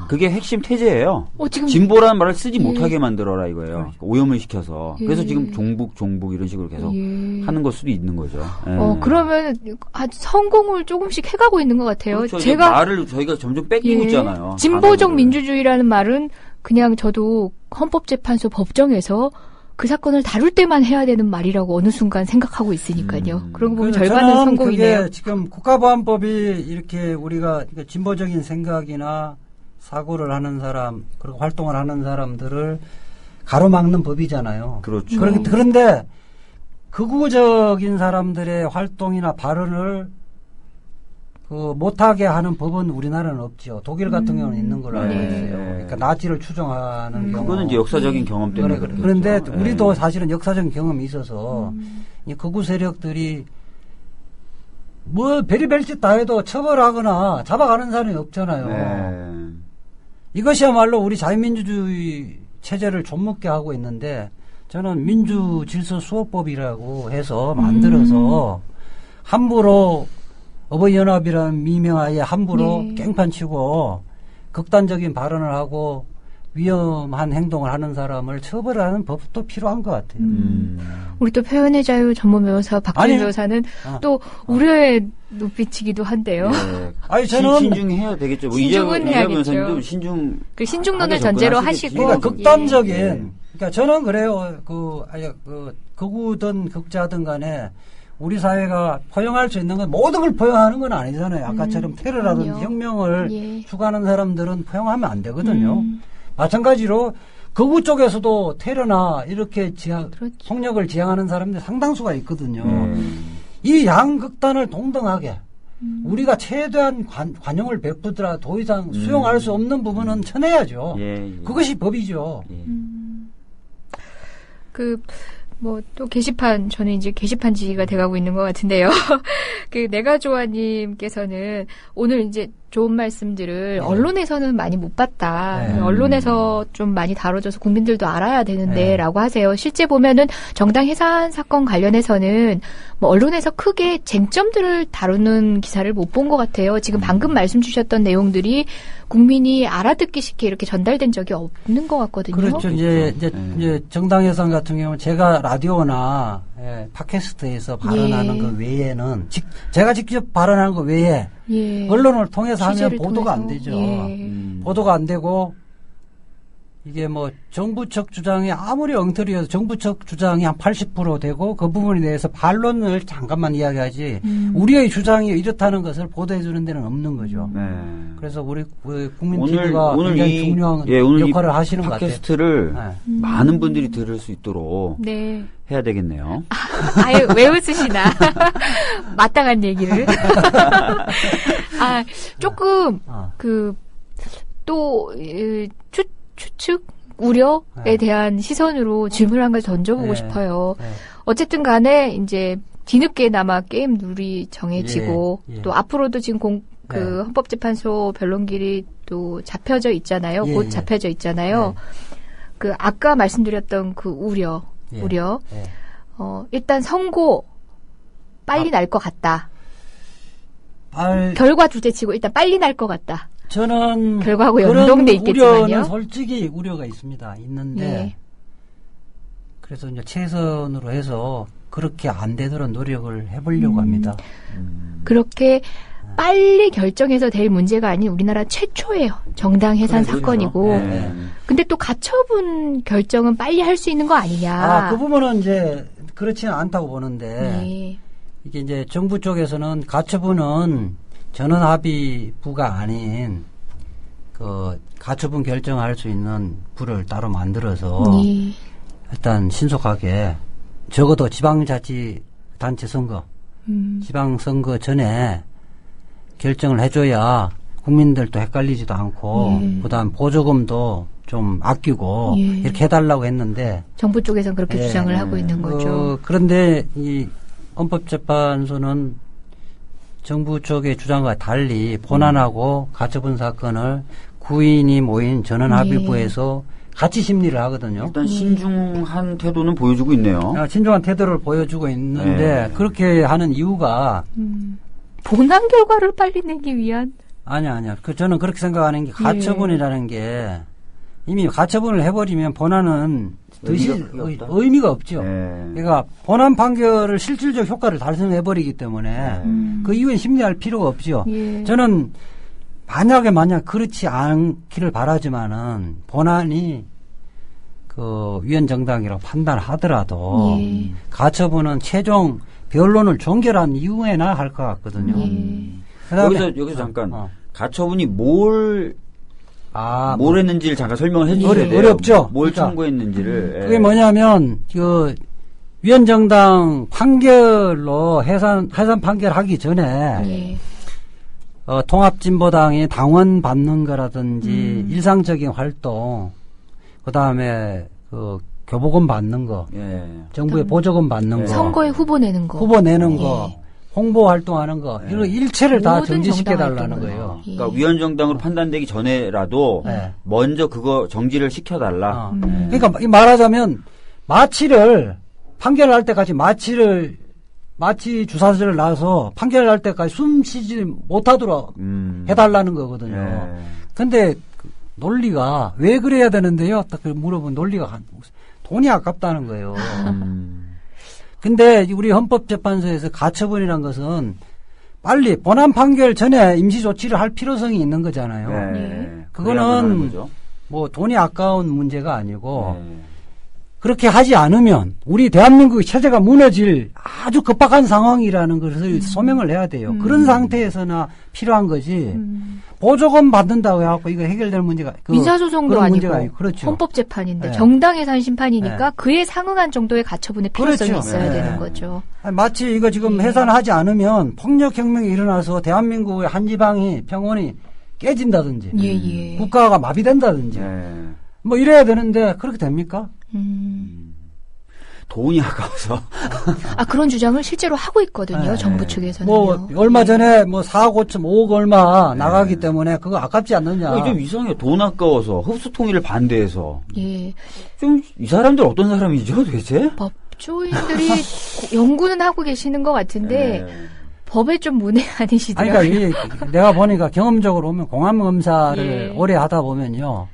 그게 핵심 태제예요. 지금 진보라는 말을 쓰지 예. 못하게 만들어라 이거예요. 오염을 시켜서. 예. 그래서 지금 종북 이런 식으로 계속 예. 하는 걸 수도 있는 거죠. 예. 그러면 아주 성공을 조금씩 해가고 있는 것 같아요. 그렇죠. 제가 말을 저희가 점점 뺏기고 예. 있잖아요. 진보적 단어들을. 민주주의라는 말은 그냥 저도 헌법재판소 법정에서 그 사건을 다룰 때만 해야 되는 말이라고 어느 순간 생각하고 있으니까요. 그런 거 보면 절반은 저는 성공이네요. 그게 지금 국가보안법이 이렇게 우리가 진보적인 생각이나 사고를 하는 사람 그리고 활동을 하는 사람들을 가로막는 법이잖아요. 그렇죠. 그런데 극우적인 사람들의 활동이나 발언을 못하게 하는 법은 우리나라는 없죠. 독일 같은 경우는 있는 걸로 알고 네. 있어요. 그러니까 나치를 추종하는 경우. 그거는 이제 역사적인 경험 때문에 그렇겠죠. 그런데 예. 우리도 사실은 역사적인 경험이 있어서 이 극우 세력들이 뭐 별의별 짓 다 해도 처벌하거나 잡아가는 사람이 없잖아요. 네. 이것이야말로 우리 자유민주주의 체제를 좀먹게 하고 있는데 저는 민주질서수호법이라고 해서 만들어서 함부로 어버이연합이라는 미명하에 함부로 네. 깽판치고 극단적인 발언을 하고 위험한 행동을 하는 사람을 처벌하는 법도 필요한 것 같아요. 우리 또 표현의 자유 전문 변호사 박준 아니요. 변호사는 또 우려의 눈빛이기도 한데요. 예. 아니, 저는 신중해야 되겠죠. 뭐 신중은 이재 해야겠죠. 변호사님도 신중. 그 신중론을 하게 전제로 접근하시겠지. 하시고 그러니까 극단적인 예. 그러니까 저는 그래요. 극우든 극자든 간에 우리 사회가 포용할 수 있는 건 모든 걸 포용하는 건 아니잖아요. 아까처럼 테러라든지 그럼요. 혁명을 예. 추구하는 사람들은 포용하면 안 되거든요. 마찬가지로 극우 쪽에서도 테러나 이렇게 그렇죠. 폭력을 지향하는 사람들이 상당수가 있거든요. 음. 이 양극단을 동등하게 우리가 최대한 관용을 베푸더라 더 이상 수용할 수 없는 부분은 쳐내야죠. 예. 그것이 법이죠. 예. 또 게시판, 저는 이제 게시판지가 돼가고 있는 것 같은데요. 내가조아님께서는 오늘 이제 좋은 말씀들을 언론에서는 많이 못 봤다. 네. 언론에서 좀 많이 다뤄져서 국민들도 알아야 되는데, 네. 라고 하세요. 실제 보면은 정당 해산 사건 관련해서는 언론에서 크게 쟁점들을 다루는 기사를 못 본 것 같아요. 지금 방금 말씀 주셨던 내용들이 국민이 알아듣기 쉽게 이렇게 전달된 적이 없는 것 같거든요. 그렇죠. 이제 정당 해산 같은 경우는 제가 라디오나 팟캐스트에서 발언하는 것 외에는 제가 직접 발언하는 것 외에 예. 언론을 통해서 하면 취재를 보도가 안 통해서. 되죠. 예. 보도가 안 되고 이게 정부 측 주장이 아무리 엉터리여도 정부 측 주장이 한 80% 되고 그 부분에 대해서 반론을 잠깐만 이야기하지 우리의 주장이 이렇다는 것을 보도해 주는 데는 없는 거죠. 네. 그래서 우리 국민 TV가 오늘 굉장히 중요한 오늘 역할을 하시는 것 같아요. 팟캐스트를 네. 많은 분들이 들을 수 있도록 네. 해야 되겠네요. 아유, 왜 웃으시나. 마땅한 얘기를. 조금, 추측? 우려에 대한 시선으로 질문을 한 가지 던져보고 네. 싶어요. 네. 어쨌든 간에, 이제, 뒤늦게나마 게임 룰이 정해지고, 예. 또 앞으로도 지금 헌법재판소 변론길이 또 잡혀져 있잖아요. 예, 곧 예. 잡혀져 있잖아요. 아까 말씀드렸던 우려. 예. 일단 선고 빨리 날 것 같다. 아, 결과 둘째치고 일단 빨리 날 것 같다. 저는 결과하고 그런 연동돼 있겠지만요. 우려는 솔직히 우려가 있습니다. 있는데 예. 그래서 이제 최선으로 해서 그렇게 안 되도록 노력을 해보려고 합니다. 그렇게 빨리 결정해서 될 문제가 아닌 우리나라 최초예요. 정당 해산 그래, 사건이고. 네. 근데 또 가처분 결정은 빨리 할 수 있는 거 아니냐. 그 부분은 이제 그렇지는 않다고 보는데 네. 이게 이제 정부 쪽에서는 가처분은 전원합의부가 아닌 그 가처분 결정할 수 있는 부를 따로 만들어서 네. 일단 신속하게 적어도 지방자치단체 선거, 지방선거 전에 결정을 해줘야 국민들도 헷갈리지도 않고 그다음 보조금도 좀 아끼고 이렇게 해달라고 했는데 정부 쪽에서는 그렇게 주장을 하고 있는 거죠. 그런데 이 헌법재판소는 정부 쪽의 주장과 달리 본안하고 가처분 사건을 구인이 모인 전원합의부에서 같이 심리를 하거든요. 일단 신중한 태도는 보여주고 있네요. 신중한 태도를 보여주고 있는데 그렇게 하는 이유가 본안 결과를 빨리 내기 위한. 아니야. 저는 그렇게 생각하는 게 가처분이라는 게 이미 가처분을 해버리면 본안은 의미가 없죠. 그러니까 본안 판결을 실질적 효과를 달성해버리기 때문에 그 이후엔 심리할 필요가 없죠. 저는 만약 그렇지 않기를 바라지만은 본안이 그 위헌정당이라고 판단하더라도 가처분은 최종 변론을 종결한 이후에나 할 것 같거든요. 그다음에 여기서 잠깐 가처분이 뭘 했는지를 잠깐 설명을 해주셔야 돼요. 어렵죠. 뭘 그러니까 청구했는지를. 그게 뭐냐면 그 위헌정당 판결로 해산 판결하기 전에 통합진보당이 당원 받는 거라든지 일상적인 활동, 그 다음에 그 교복원 받는 거, 정부의 보조금 받는 거, 선거에 후보 내는 거, 홍보 활동하는 거, 이런 일체를 다 정지시켜 달라는 거예요. 그러니까 위헌정당으로 판단되기 전에라도 먼저 그거 정지를 시켜달라. 그러니까 말하자면 마취를 판결할 때까지 마취 주사제를 놔서 판결할 때까지 숨 쉬지 못하도록 해달라는 거거든요. 근데 그 논리가 왜 그래야 되는데요? 딱 물어본 논리가 돈이 아깝다는 거예요. 근데 우리 헌법재판소에서 가처분이란 것은 빨리 본안 판결 전에 임시 조치를 할 필요성이 있는 거잖아요. 그거는 뭐 돈이 아까운 문제가 아니고 그렇게 하지 않으면 우리 대한민국의 체제가 무너질 아주 급박한 상황이라는 것을 소명을 해야 돼요. 그런 상태에서나 필요한 거지. 보조금 받는다고 해갖고 이거 해결될 문제가 민사소송도 아니고 그렇죠. 헌법재판인데 정당 해산 심판이니까 그에 상응한 정도의 가처분의 필요성이 있어야 되는 거죠. 마치 이거 지금 해산하지 않으면 폭력혁명이 일어나서 대한민국의 한 지방이 평온이 깨진다든지 국가가 마비된다든지 뭐 이래야 되는데 그렇게 됩니까? 돈이 아까워서. 그런 주장을 실제로 하고 있거든요. 정부 측에서는요. 뭐 얼마 전에 뭐 4억 5억 얼마 나가기 때문에 그거 아깝지 않느냐. 좀 이상해요. 돈 아까워서 흡수 통일을 반대해서. 좀 이 사람들 어떤 사람이죠, 도대체? 법조인들이 연구는 하고 계시는 것 같은데 법에 좀 문외 아니시더라고요. 그러니까 내가 보니까 경험적으로 보면 공안검사를 오래 하다 보면요.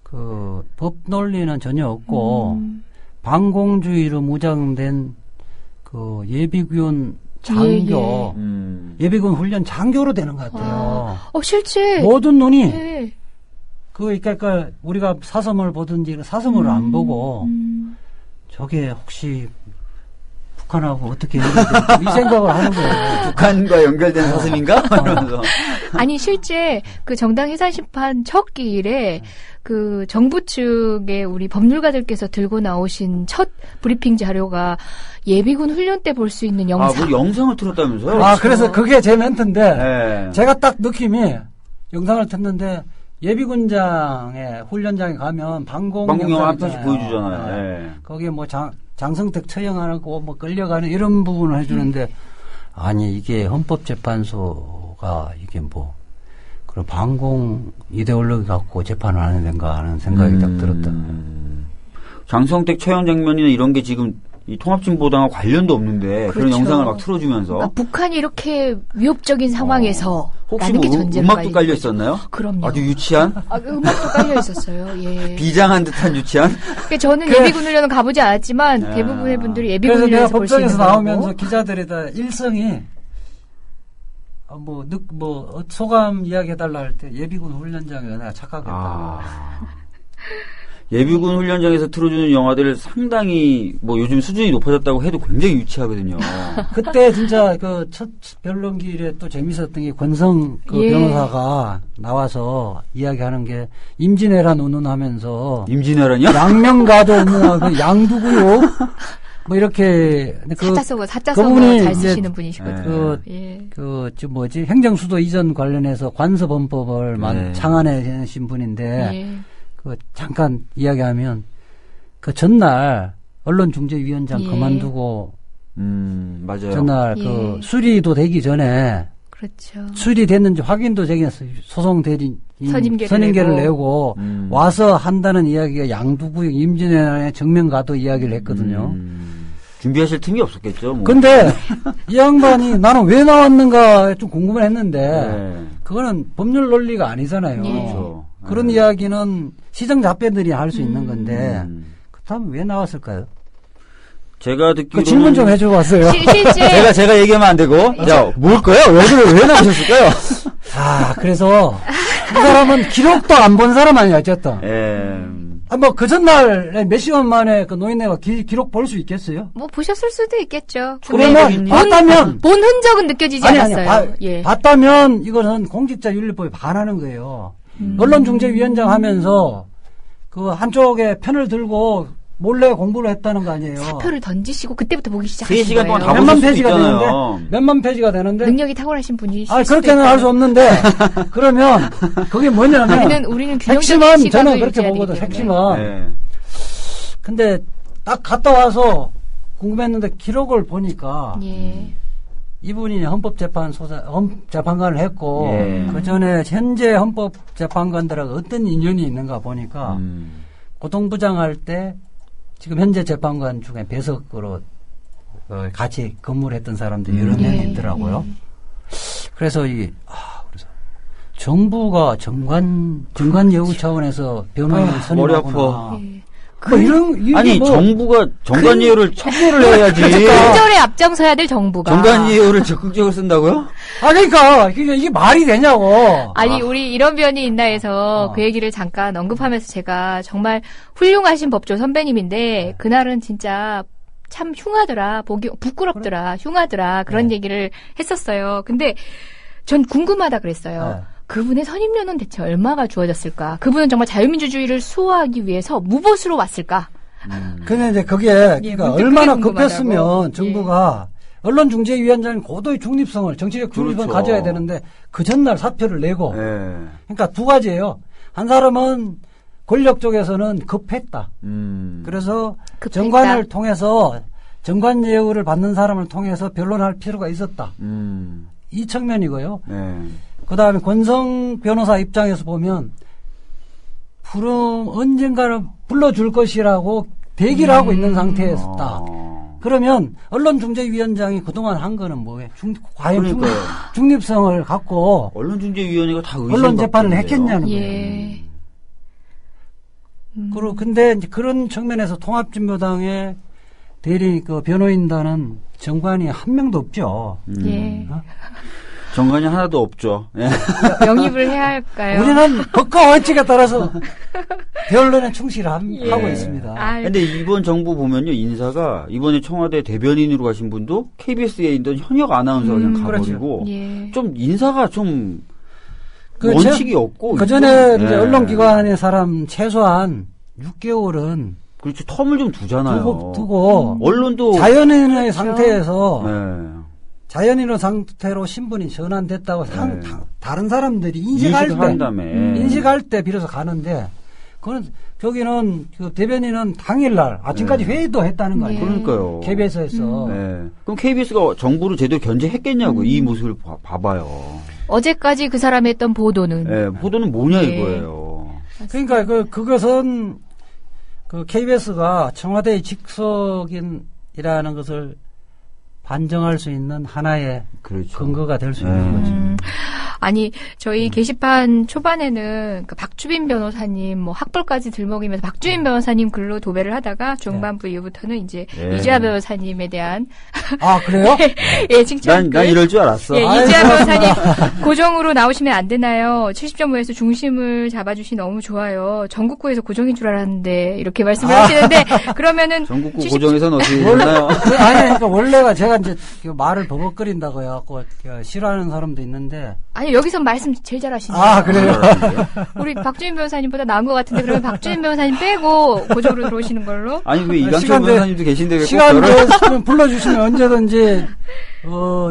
그 법 논리는 전혀 없고 반공주의로 무장된 그 예비군 장교, 예비군 훈련 장교로 되는 것 같아요. 실제 모든 눈이 그러니까 우리가 사설을 보든지 사설을 안 보고 저게 혹시 북한하고 어떻게 연결될지 이 생각을 하는 거예요. 북한과 연결된 사슴인가? 이러면서. 아니 실제 그 정당 해산 심판 첫 기일에 그 정부 측의 우리 법률가들께서 들고 나오신 첫 브리핑 자료가 예비군 훈련 때 볼 수 있는 영상. 뭐 영상을 틀었다면서요? 그렇죠. 그래서 그게 제 멘트인데 제가 딱 느낌이 영상을 듣는데 예비군장의 훈련장에 가면 방공 영화 한 편씩 보여주잖아요. 거기에 뭐 장성택 처형하고 뭐 끌려가는 이런 부분을 해주는데 아니 이게 헌법재판소가 이게 뭐 그런 반공 이데올로기 갖고 재판을 하는 데인가 하는 생각이 딱 들었다. 장성택 처형 장면이나 이런 게 지금 이 통합진보당과 관련도 없는데 그런 그렇죠. 영상을 막 틀어주면서 그러니까 북한이 이렇게 위협적인 상황에서 혹시 라는 게 뭐 전제로 음악도 깔린 깔려 거죠. 있었나요? 그럼요. 아주 유치한 음악도 깔려 있었어요. 예. 비장한 듯한 유치한 그러니까 저는 예비군 훈련은 가보지 않았지만 대부분의 분들이 예비군 그래서 내가 훈련에서 볼 수 있는 법정에서 나오면서 거라고. 기자들에다 일성이 소감 이야기해달라 할 때 예비군 훈련장에 내가 착각했다. 예비군 훈련장에서 틀어주는 영화들 상당히 뭐 요즘 수준이 높아졌다고 해도 굉장히 유치하거든요. 그때 진짜 그 첫 변론기일에 또 재밌었던 게 권성 그 예. 변호사가 나와서 이야기하는 게 임진왜란 운운하면서 임진왜란이요? 양명가도 운운하고 양두구요 뭐 이렇게 사자성어 그분이 잘 이제 쓰시는 분이시거든요. 행정수도 이전 관련해서 관서범법을 네. 창안해신 분인데 예. 그 잠깐 이야기하면 그 전날 언론중재위원장 예. 그만두고 맞아요. 전날 예. 그 수리도 되기 전에 그렇죠. 수리됐는지 확인도 되기 전에 소송 대리인 선임계를 내고 와서 한다는 이야기가 양두구역 임진왜란의 정면가도 이야기를 했거든요. 준비하실 틈이 없었겠죠. 뭐. 근데 이 양반이 나는 왜 나왔는가 좀 궁금을 했는데 네. 그거는 법률 논리가 아니잖아요. 예. 그렇죠. 그런 이야기는 시정잡배들이 할 수 있는 건데 그렇다면 왜 나왔을까요? 제가 듣기로는 그 질문 좀 해줘봤어요. 실제 제가 얘기하면 안 되고 야 뭘까요? 왜 나오셨을까요? 그래서 그 사람은 기록도 안 본 사람 아니야 어쨌든. 그 전날 몇 시간 만에 그 노인네가 기록 볼 수 있겠어요? 뭐 보셨을 수도 있겠죠. 그러면 봤다면 본 흔적은 느껴지지 않았어요. 예. 봤다면 이거는 공직자윤리법에 반하는 거예요. 언론중재위원장 하면서 그 한쪽에 편을 들고 몰래 공부를 했다는 거 아니에요. 사표를 던지시고 그때부터 보기 시작하신 3시간 동안 거예요. 다 몇만 보실 수 페이지가 있잖아요. 되는데 몇만 페이지가 되는데 능력이 탁월하신 분이 그렇게는 할 수 없는데 그러면 그게 뭐냐면 우리는 핵심은 시각을 저는 그렇게 유지해야 보거든. 되기 핵심은 네. 근데 딱 갔다 와서 궁금했는데 기록을 보니까 예. 이분이 헌법재판관을 했고 예. 그 전에 현재 헌법재판관들하고 어떤 인연이 있는가 보니까 고통부장할 때 지금 현재 재판관 중에 배석으로 같이 근무를 했던 사람들이 여러 명 있더라고요. 그래서 그래서 정부가 정관 예우 차원에서 변호인을 선임하거나 정부가 정관예우를 척결을 해야지. 근절에 앞장서야 될 정부가. 정관예우를 적극적으로 쓴다고요? 그러니까 이게 말이 되냐고. 아니 우리 이런 변이 있나 해서 그 얘기를 잠깐 언급하면서 제가 정말 훌륭하신 법조 선배님인데 그날은 진짜 참 흉하더라. 보기 부끄럽더라. 흉하더라. 그런 얘기를 했었어요. 근데 전 궁금하다 그랬어요. 그분의 선임료는 대체 얼마가 주어졌을까? 그분은 정말 자유민주주의를 수호하기 위해서 무보수로 왔을까? 근데 이제 그게 그러니까 얼마나 급했으면 정부가 언론중재위원장은 고도의 중립성을 정치적 중립성을 가져야 되는데 그 전날 사표를 내고 그러니까 두 가지예요. 한 사람은 권력 쪽에서는 급했다. 그래서 급했다. 정관을 통해서 정관예우를 받는 사람을 통해서 변론할 필요가 있었다. 이 측면이고요. 그 다음에 권성 변호사 입장에서 보면 언젠가는 불러줄 것이라고 대기를 하고 있는 상태였다. 그러면 언론중재위원장이 그동안 한 거는 뭐예요? 과연 중립성을 갖고 언론중재위원회가 다 언론 재판을 했겠냐는 거예요. 예. 근데 이제 그런 측면에서 통합진보당의 대리 변호인단은 정관이 한 명도 없죠. 예. 정관이 하나도 없죠. 영입을 해야 할까요? 우리는 법과 원칙에 따라서 변론에 충실하고 있습니다. 근데 이번 정부 보면요, 인사가 이번에 청와대 대변인으로 가신 분도 KBS에 있던 현역 아나운서가 그냥 가버리고 그렇죠. 좀 인사가 좀 원칙이 없고 그 전에 이제 언론기관의 사람 최소한 6개월은 그렇죠. 텀을 좀 두잖아요. 두고 언론도 자연인의 상태에서 자연인의 상태로 신분이 전환됐다고 다른 사람들이 인식할 때 비로소 가는데 그건 저기는 그 대변인은 당일날 아침까지 회의도 했다는 거 아니에요? 그러니까요. KBS에서. 그럼 KBS가 정부를 제대로 견제했겠냐고 이 모습을 봐봐요. 어제까지 그 사람이 했던 보도는. 보도는 뭐냐 이거예요. 그러니까 그것은 그 KBS가 청와대의 직속인 것이라는 것을 반증할 수 있는 하나의 그렇죠. 근거가 될 수 있는 거죠. 아니, 저희 게시판 초반에는 그 박주빈 변호사님, 뭐 학벌까지 들먹이면서 박주빈 변호사님 글로 도배를 하다가 중반부 이후부터는 이제 이주아 변호사님에 대한 아, 그래요? 예, 칭찬. 난 이럴 줄 알았어. 예, 이주아 변호사님 고정으로 나오시면 안 되나요? 70.5에서 중심을 잡아주시 너무 좋아요. 전국구에서 고정인 줄 알았는데 이렇게 말씀을 하시는데 그러면은 전국구 고정에서는 어떻게 되나요? 아니, 그러니까 원래가 제가 이제 말을 버벅거린다고 해갖고 싫어하는 사람도 있는데. 아니, 여기서 말씀 제일 잘하시네요. 아, 그래요? 우리 박주민 변호사님보다 나은 것 같은데 그러면 박주민 변호사님 빼고 고정으로 들어오시는 걸로? 아니 왜 이강철 변호사님도 계신데 왜 시간 꼭 저를 되시면 불러주시면 언제든지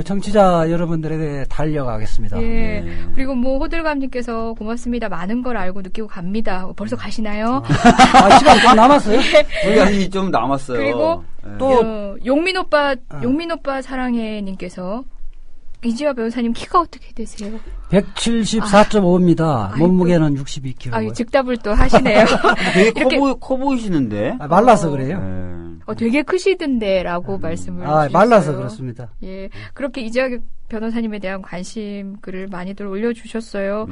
청취자 여러분들에게 달려가겠습니다. 예. 그리고 뭐 호들갑님께서 고맙습니다. 많은 걸 알고 느끼고 갑니다. 벌써 가시나요? 아, 시간 좀 남았어요? 시간이 좀 남았어요. 그리고 또 용민 오빠 사랑해님께서 이지화 변호사님 키가 어떻게 되세요? 174.5입니다. 몸무게는 62kg. 아, 즉답을 또 하시네요. 되게 커 보이시는데. 말라서 그래요. 되게 크시던데라고 말씀을 아, 주셨어요. 말라서 그렇습니다. 예, 그렇게 이지화 변호사님에 대한 관심 글을 많이들 올려주셨어요.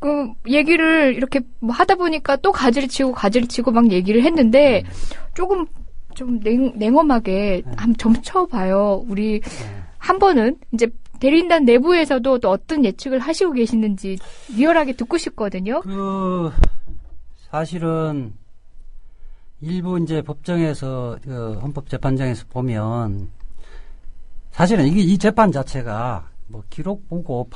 그 얘기를 이렇게 뭐 하다 보니까 또 가지를 치고 막 얘기를 했는데 좀 냉엄하게 한번 점쳐봐요. 우리 한 번은 이제 대리인단 내부에서도 또 어떤 예측을 하시고 계시는지 리얼하게 듣고 싶거든요. 사실은 일부 이제 법정에서 헌법재판장에서 보면 사실은 이 재판 자체가 뭐 기록 보고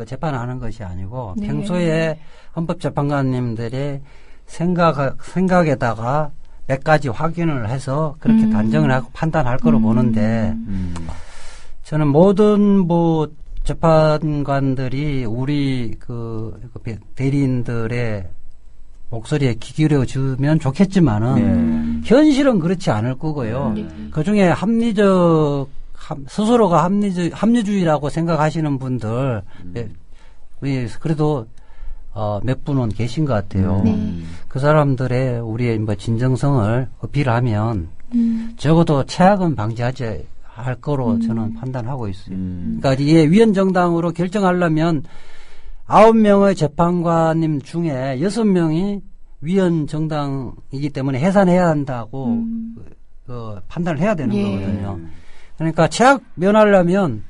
재판하는 것이 아니고 네. 평소에 헌법재판관님들의 생각에다가 몇 가지 확인을 해서 그렇게 단정을 하고 판단할 거로 보는데 저는 모든 재판관들이 우리 대리인들의 목소리에 귀 기울여 주면 좋겠지만은 현실은 그렇지 않을 거고요. 그 중에 스스로가 합리주의라고 생각하시는 분들 그래도 몇 분은 계신 것 같아요. 그 사람들의 우리의 진정성을 어필하면 적어도 최악은 방지하지 할 거로 저는 판단하고 있어요. 그러니까 이게 위헌정당으로 결정하려면 9명의 재판관님 중에 6명이 위헌정당이기 때문에 해산해야 한다고 판단을 해야 되는 거거든요. 그러니까 최악 면하려면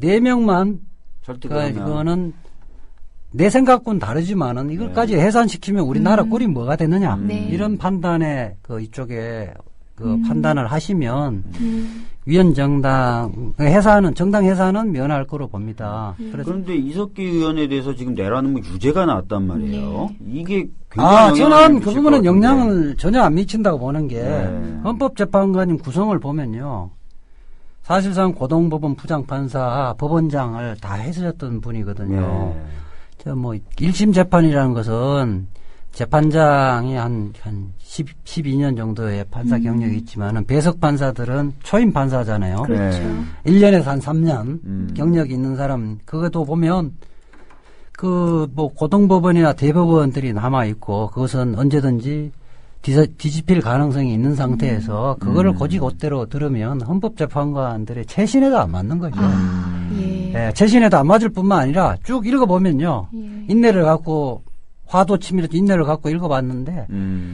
4명만 이거는 내 생각과는 다르지만은 이걸까지 해산시키면 우리나라 꼴이 뭐가 되느냐 이런 판단에 이쪽에 판단을 하시면 위헌정당 정당 해산은 면할 거로 봅니다. 그런데 이석기 의원에 대해서 지금 내라는 유죄가 나왔단 말이에요. 이게 굉장히 저는 그 부분은 영향을 전혀 안 미친다고 보는 게 헌법재판관님 구성을 보면요. 사실상 고등법원 부장판사, 법원장을 다 해주셨던 분이거든요. 1심 재판이라는 것은 재판장이 한 12년 정도의 판사 경력이 있지만은 배석 판사들은 초임 판사잖아요. 그렇죠. 1년에서 한 3년 경력이 있는 사람, 그것도 보면 고등법원이나 대법원들이 남아있고 그것은 언제든지 뒤집힐 가능성이 있는 상태에서 그거를 곧이곧대로 들으면 헌법재판관들의 최신에도 안 맞는 거죠. 최신에도 안 맞을 뿐만 아니라 쭉 읽어보면요. 인내를 갖고 화도 치밀어서 인내를 갖고 읽어봤는데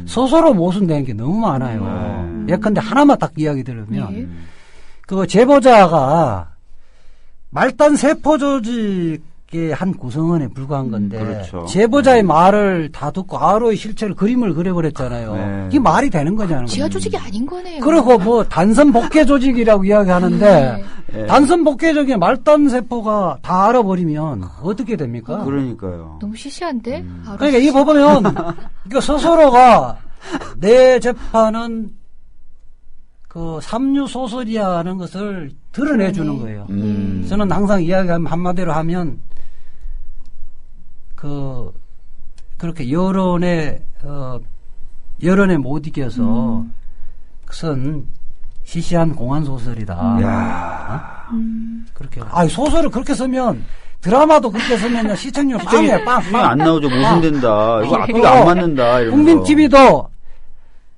소설로 모순되는 게 너무 많아요. 예컨대 하나만 딱 이야기 들으면 제보자가 말단 세포 조직의 한 구성원에 불과한 건데 그렇죠. 제보자의 말을 다 듣고 아로의 실체를 그림을 그려버렸잖아요. 이게 말이 되는 거잖아요. 지하 조직이 아닌 거네요. 그리고 단선 복귀 조직이라고 이야기하는데 단선 복귀 조직의 말단 세포가 다 알아버리면 어떻게 됩니까? 그러니까요. 너무 시시한데? 그러니까 이거 보면 스스로가 내 재판은 삼류 소설이라는 것을 드러내주는 거예요. 저는 항상 이야기하면 한마디로 하면 그렇게 여론에 못 이겨서 그것은 시시한 공안 소설이다. 그렇게. 소설을 그렇게 쓰면 드라마도 그렇게 쓰면 시청률 빵이에요. 빵. 안 나오죠. 모순된다. 이거 앞뒤가 안 맞는다. 국민 TV도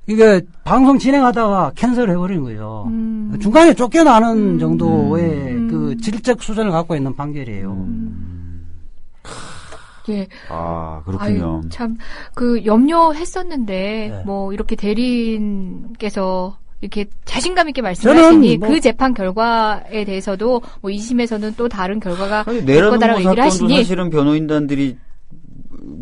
이게 방송 진행하다가 캔슬 해버린 거예요. 중간에 쫓겨나는 정도의 그 질적 수준을 갖고 있는 판결이에요. 예. 아, 그렇군요. 아유, 참, 염려했었는데, 네. 뭐, 이렇게 대리인께서 이렇게 자신감 있게 말씀하시니 그 재판 결과에 대해서도 뭐 2심에서는 또 다른 결과가 될 내란음모 거다라고 얘기를 사건도 하시니 사실은 변호인단들이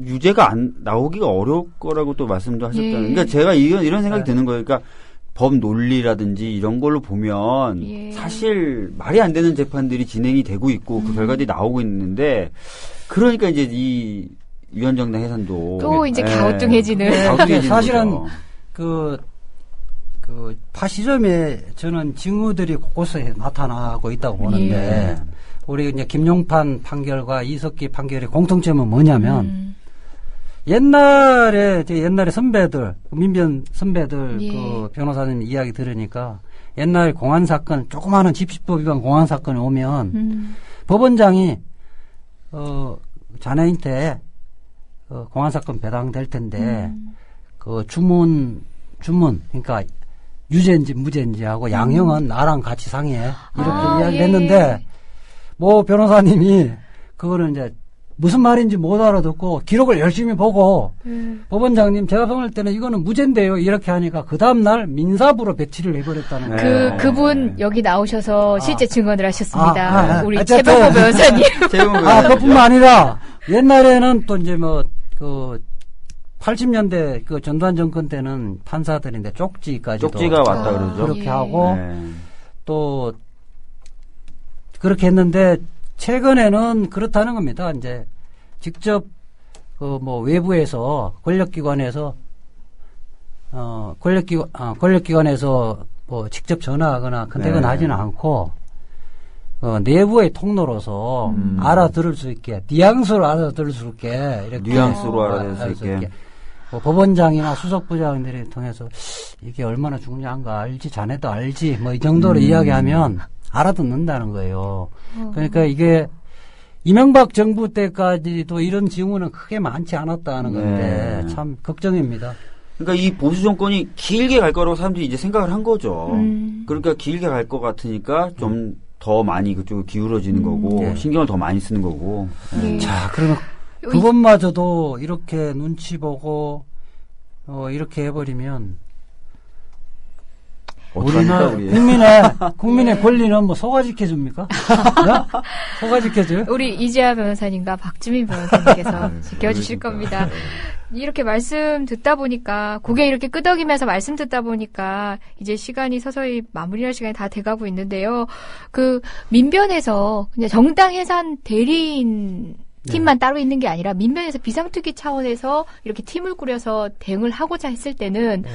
유죄가 나오기가 어려울 거라고 또 말씀도 하셨잖아요. 예. 그러니까 제가 이런 생각이 드는 거예요. 그러니까 법 논리라든지 이런 걸로 보면 예. 사실 말이 안 되는 재판들이 진행이 되고 있고 그 결과들이 나오고 있는데 그러니까 이제 이 위헌정당 해산도 또 이제 갸우뚱해지는. 갸우뚱해지는 사실은 거죠. 그 파시즘에 저는 징후들이 곳곳에 나타나고 있다고 보는데 우리 이제 김용판 판결과 이석기 판결의 공통점은 뭐냐면 옛날에 선배들 민변 선배들 예. 그 변호사님 이야기 들으니까 옛날 공안 사건 조그마한 집시법 위반 공안 사건이 오면 법원장이 자네한테 공안 사건 배당될 텐데 그 주문 그러니까 유죄인지 무죄인지 하고 양형은 나랑 같이 상의해 이렇게 이야기를 했는데 뭐 변호사님이 그거는 이제 무슨 말인지 못 알아듣고 기록을 열심히 보고 법원장님 제가 보낼 때는 이거는 무죄인데요 이렇게 하니까 그 다음날 민사부로 배치를 해버렸다는 거예요. 그분 여기 나오셔서 실제 증언을 하셨습니다. 우리 어쨌든 최병호 변호사님. 그뿐만 아니라 옛날에는 또 이제 뭐 80년대 그 전두환 정권 때는 판사들인데 쪽지가 왔다 그러죠. 그렇게 예. 하고 또 그렇게 했는데 최근에는 그렇다는 겁니다. 이제 직접 뭐 외부에서 권력기관에서 권력기관에서 뭐 직접 전화하거나 컨택은 하지는 않고 내부의 통로로서 알아들을 수 있게 뉘앙스로 알아들을 수 있게 이렇게 뉘앙스로 알아들을 수 있게 뭐 법원장이나 수석부장들이 통해서 이게 얼마나 중요한가 알지 자네도 알지 뭐 이 정도로 이야기하면 알아듣는다는 거예요. 그러니까 이게 이명박 정부 때까지도 이런 징후는 크게 많지 않았다는 건데 참 걱정입니다. 그러니까 이 보수 정권이 길게 갈 거라고 사람들이 이제 생각을 한 거죠. 그러니까 길게 갈 것 같으니까 좀 더 많이 그쪽으로 기울어지는 거고 신경을 더 많이 쓰는 거고. 자, 그러면 그것마저도 이렇게 눈치 보고 이렇게 해버리면 우리나라 국민의 권리는 뭐 소가지켜줍니까? 소가지켜줘요? 우리 이재하 변호사님과 박주민 변호사님께서 지켜주실 겁니다. 이렇게 말씀 듣다 보니까 고개 이렇게 끄덕이면서 말씀 듣다 보니까 이제 시간이 서서히 마무리할 시간이 다 돼가고 있는데요. 그 민변에서 그냥 정당 해산 대리인 팀만 따로 있는 게 아니라 민변에서 비상투기 차원에서 이렇게 팀을 꾸려서 대응을 하고자 했을 때는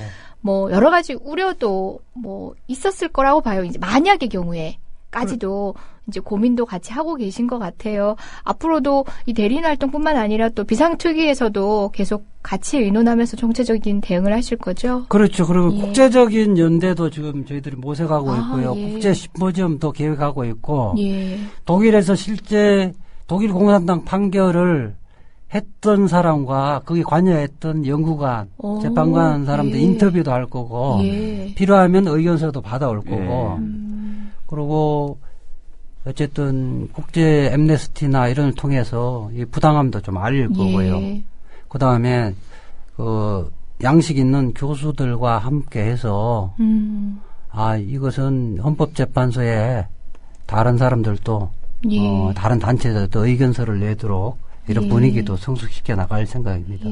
뭐 여러 가지 우려도 뭐 있었을 거라고 봐요. 이제 만약의 경우에까지도 이제 고민도 같이 하고 계신 것 같아요. 앞으로도 이 대리인 활동뿐만 아니라 또 비상투기에서도 계속 같이 의논하면서 정체적인 대응을 하실 거죠? 그렇죠. 그리고 국제적인 연대도 지금 저희들이 모색하고 있고요. 국제 심포지엄도 계획하고 있고 독일에서 실제 독일 공산당 판결을 했던 사람과 거기 관여했던 연구관, 재판관 사람들 인터뷰도 할 거고 필요하면 의견서도 받아올 거고 그리고 어쨌든 국제 엠네스티나 이런 걸 통해서 이 부당함도 좀 알릴 거고요. 그 다음에 양식 있는 교수들과 함께 해서 이것은 헌법재판소에 다른 사람들도 다른 단체들도 의견서를 내도록 이런 분위기도 성숙시켜 나갈 생각입니다.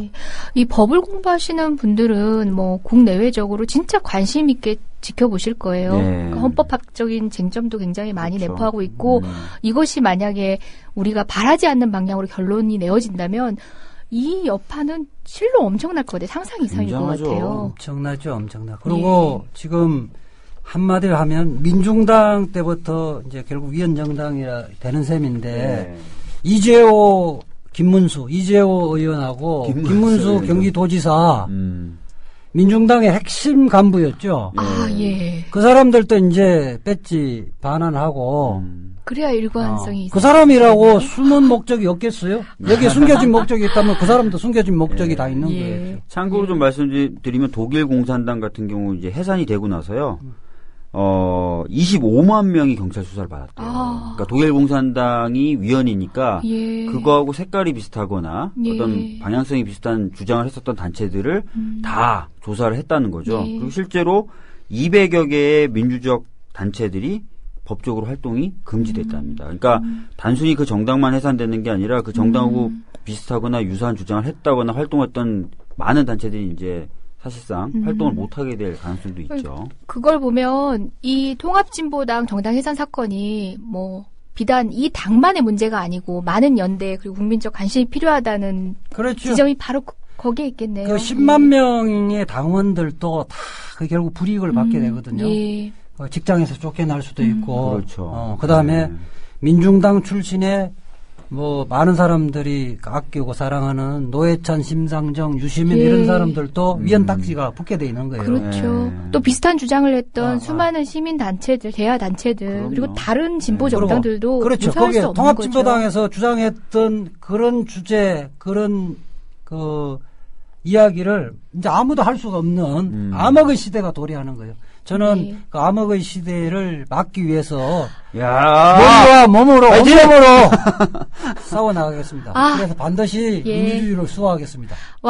이 법을 공부하시는 분들은 뭐 국내외적으로 진짜 관심 있게 지켜보실 거예요. 그러니까 헌법학적인 쟁점도 굉장히 많이 내포하고 있고 이것이 만약에 우리가 바라지 않는 방향으로 결론이 내어진다면 이 여파는 실로 엄청날 것 같아요. 상상 이상일 것 같아요. 엄청나죠. 그리고 지금 한마디로 하면 민중당 때부터 이제 결국 위헌정당이라 되는 셈인데 이재호 의원하고 김문수 경기도지사 민중당의 핵심 간부였죠. 예. 그 사람들도 이제 배지 반환하고 그래야 일관성이 있어요. 그 사람이라고 숨은 목적이 없겠어요? 여기에 숨겨진 목적이 있다면 그 사람도 숨겨진 목적이 다 있는 거예요. 참고로 좀 말씀드리면 독일 공산당 같은 경우 이제 해산이 되고 나서요. 25만 명이 경찰 수사를 받았대요. 그러니까 독일 공산당이 위헌이니까 그거하고 색깔이 비슷하거나 어떤 방향성이 비슷한 주장을 했었던 단체들을 다 조사를 했다는 거죠. 그리고 실제로 200여 개의 민주적 단체들이 법적으로 활동이 금지됐답니다. 그러니까 단순히 그 정당만 해산되는 게 아니라 그 정당하고 비슷하거나 유사한 주장을 했다거나 활동했던 많은 단체들이 이제 사실상 활동을 못하게 될 가능성도 있죠. 그걸 보면 이 통합진보당 정당 해산 사건이 뭐 비단 이 당만의 문제가 아니고 많은 연대 그리고 국민적 관심이 필요하다는 그렇죠. 지점이 바로 거기에 있겠네요. 그 10만 명의 당원들도 다 그 결국 불이익을 받게 되거든요. 직장에서 쫓겨날 수도 있고, 그렇죠. 그다음에 민중당 출신의 뭐 많은 사람들이 아끼고 사랑하는 노회찬, 심상정, 유시민 이런 사람들도 위헌 딱지가 붙게 돼 있는 거예요. 그렇죠. 또 비슷한 주장을 했던 수많은 시민 단체들, 대화 단체들 그리고 다른 진보 정당들도 그렇죠. 무사할 수 거기에 없는 통합진보당에서 주장했던 그런 주제, 그런 그 이야기를 이제 아무도 할 수가 없는 암흑의 시대가 도래하는 거예요. 저는 그 암흑의 시대를 막기 위해서 머리와 몸으로 온몸으로 싸워 나가겠습니다. 그래서 반드시 민주주의를 수호하겠습니다. 그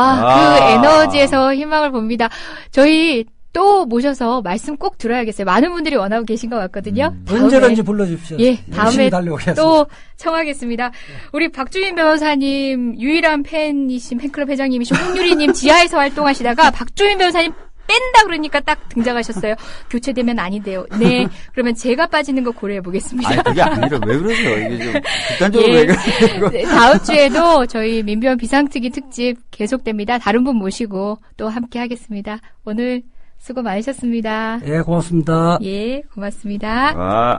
에너지에서 희망을 봅니다. 저희 또 모셔서 말씀 꼭 들어야겠어요. 많은 분들이 원하고 계신 것 같거든요. 언제든지 불러주십시오. 다음에 또 청하겠습니다. 우리 박주민 변호사님 유일한 팬이신 팬클럽 회장님이신 홍유리님 지하에서 활동하시다가 박주민 변호사님 뺀다 그러니까 딱 등장하셨어요. 교체되면 아닌데요. 네, 그러면 제가 빠지는 거 고려해 보겠습니다. 아니 그게 아니라 왜 그러세요? 이게 좀 극단적으로 왜 그러세요? 네, 다음 주에도 저희 민변 비상특위 특집 계속됩니다. 다른 분 모시고 또 함께 하겠습니다. 오늘 수고 많으셨습니다. 예, 고맙습니다. 예, 고맙습니다.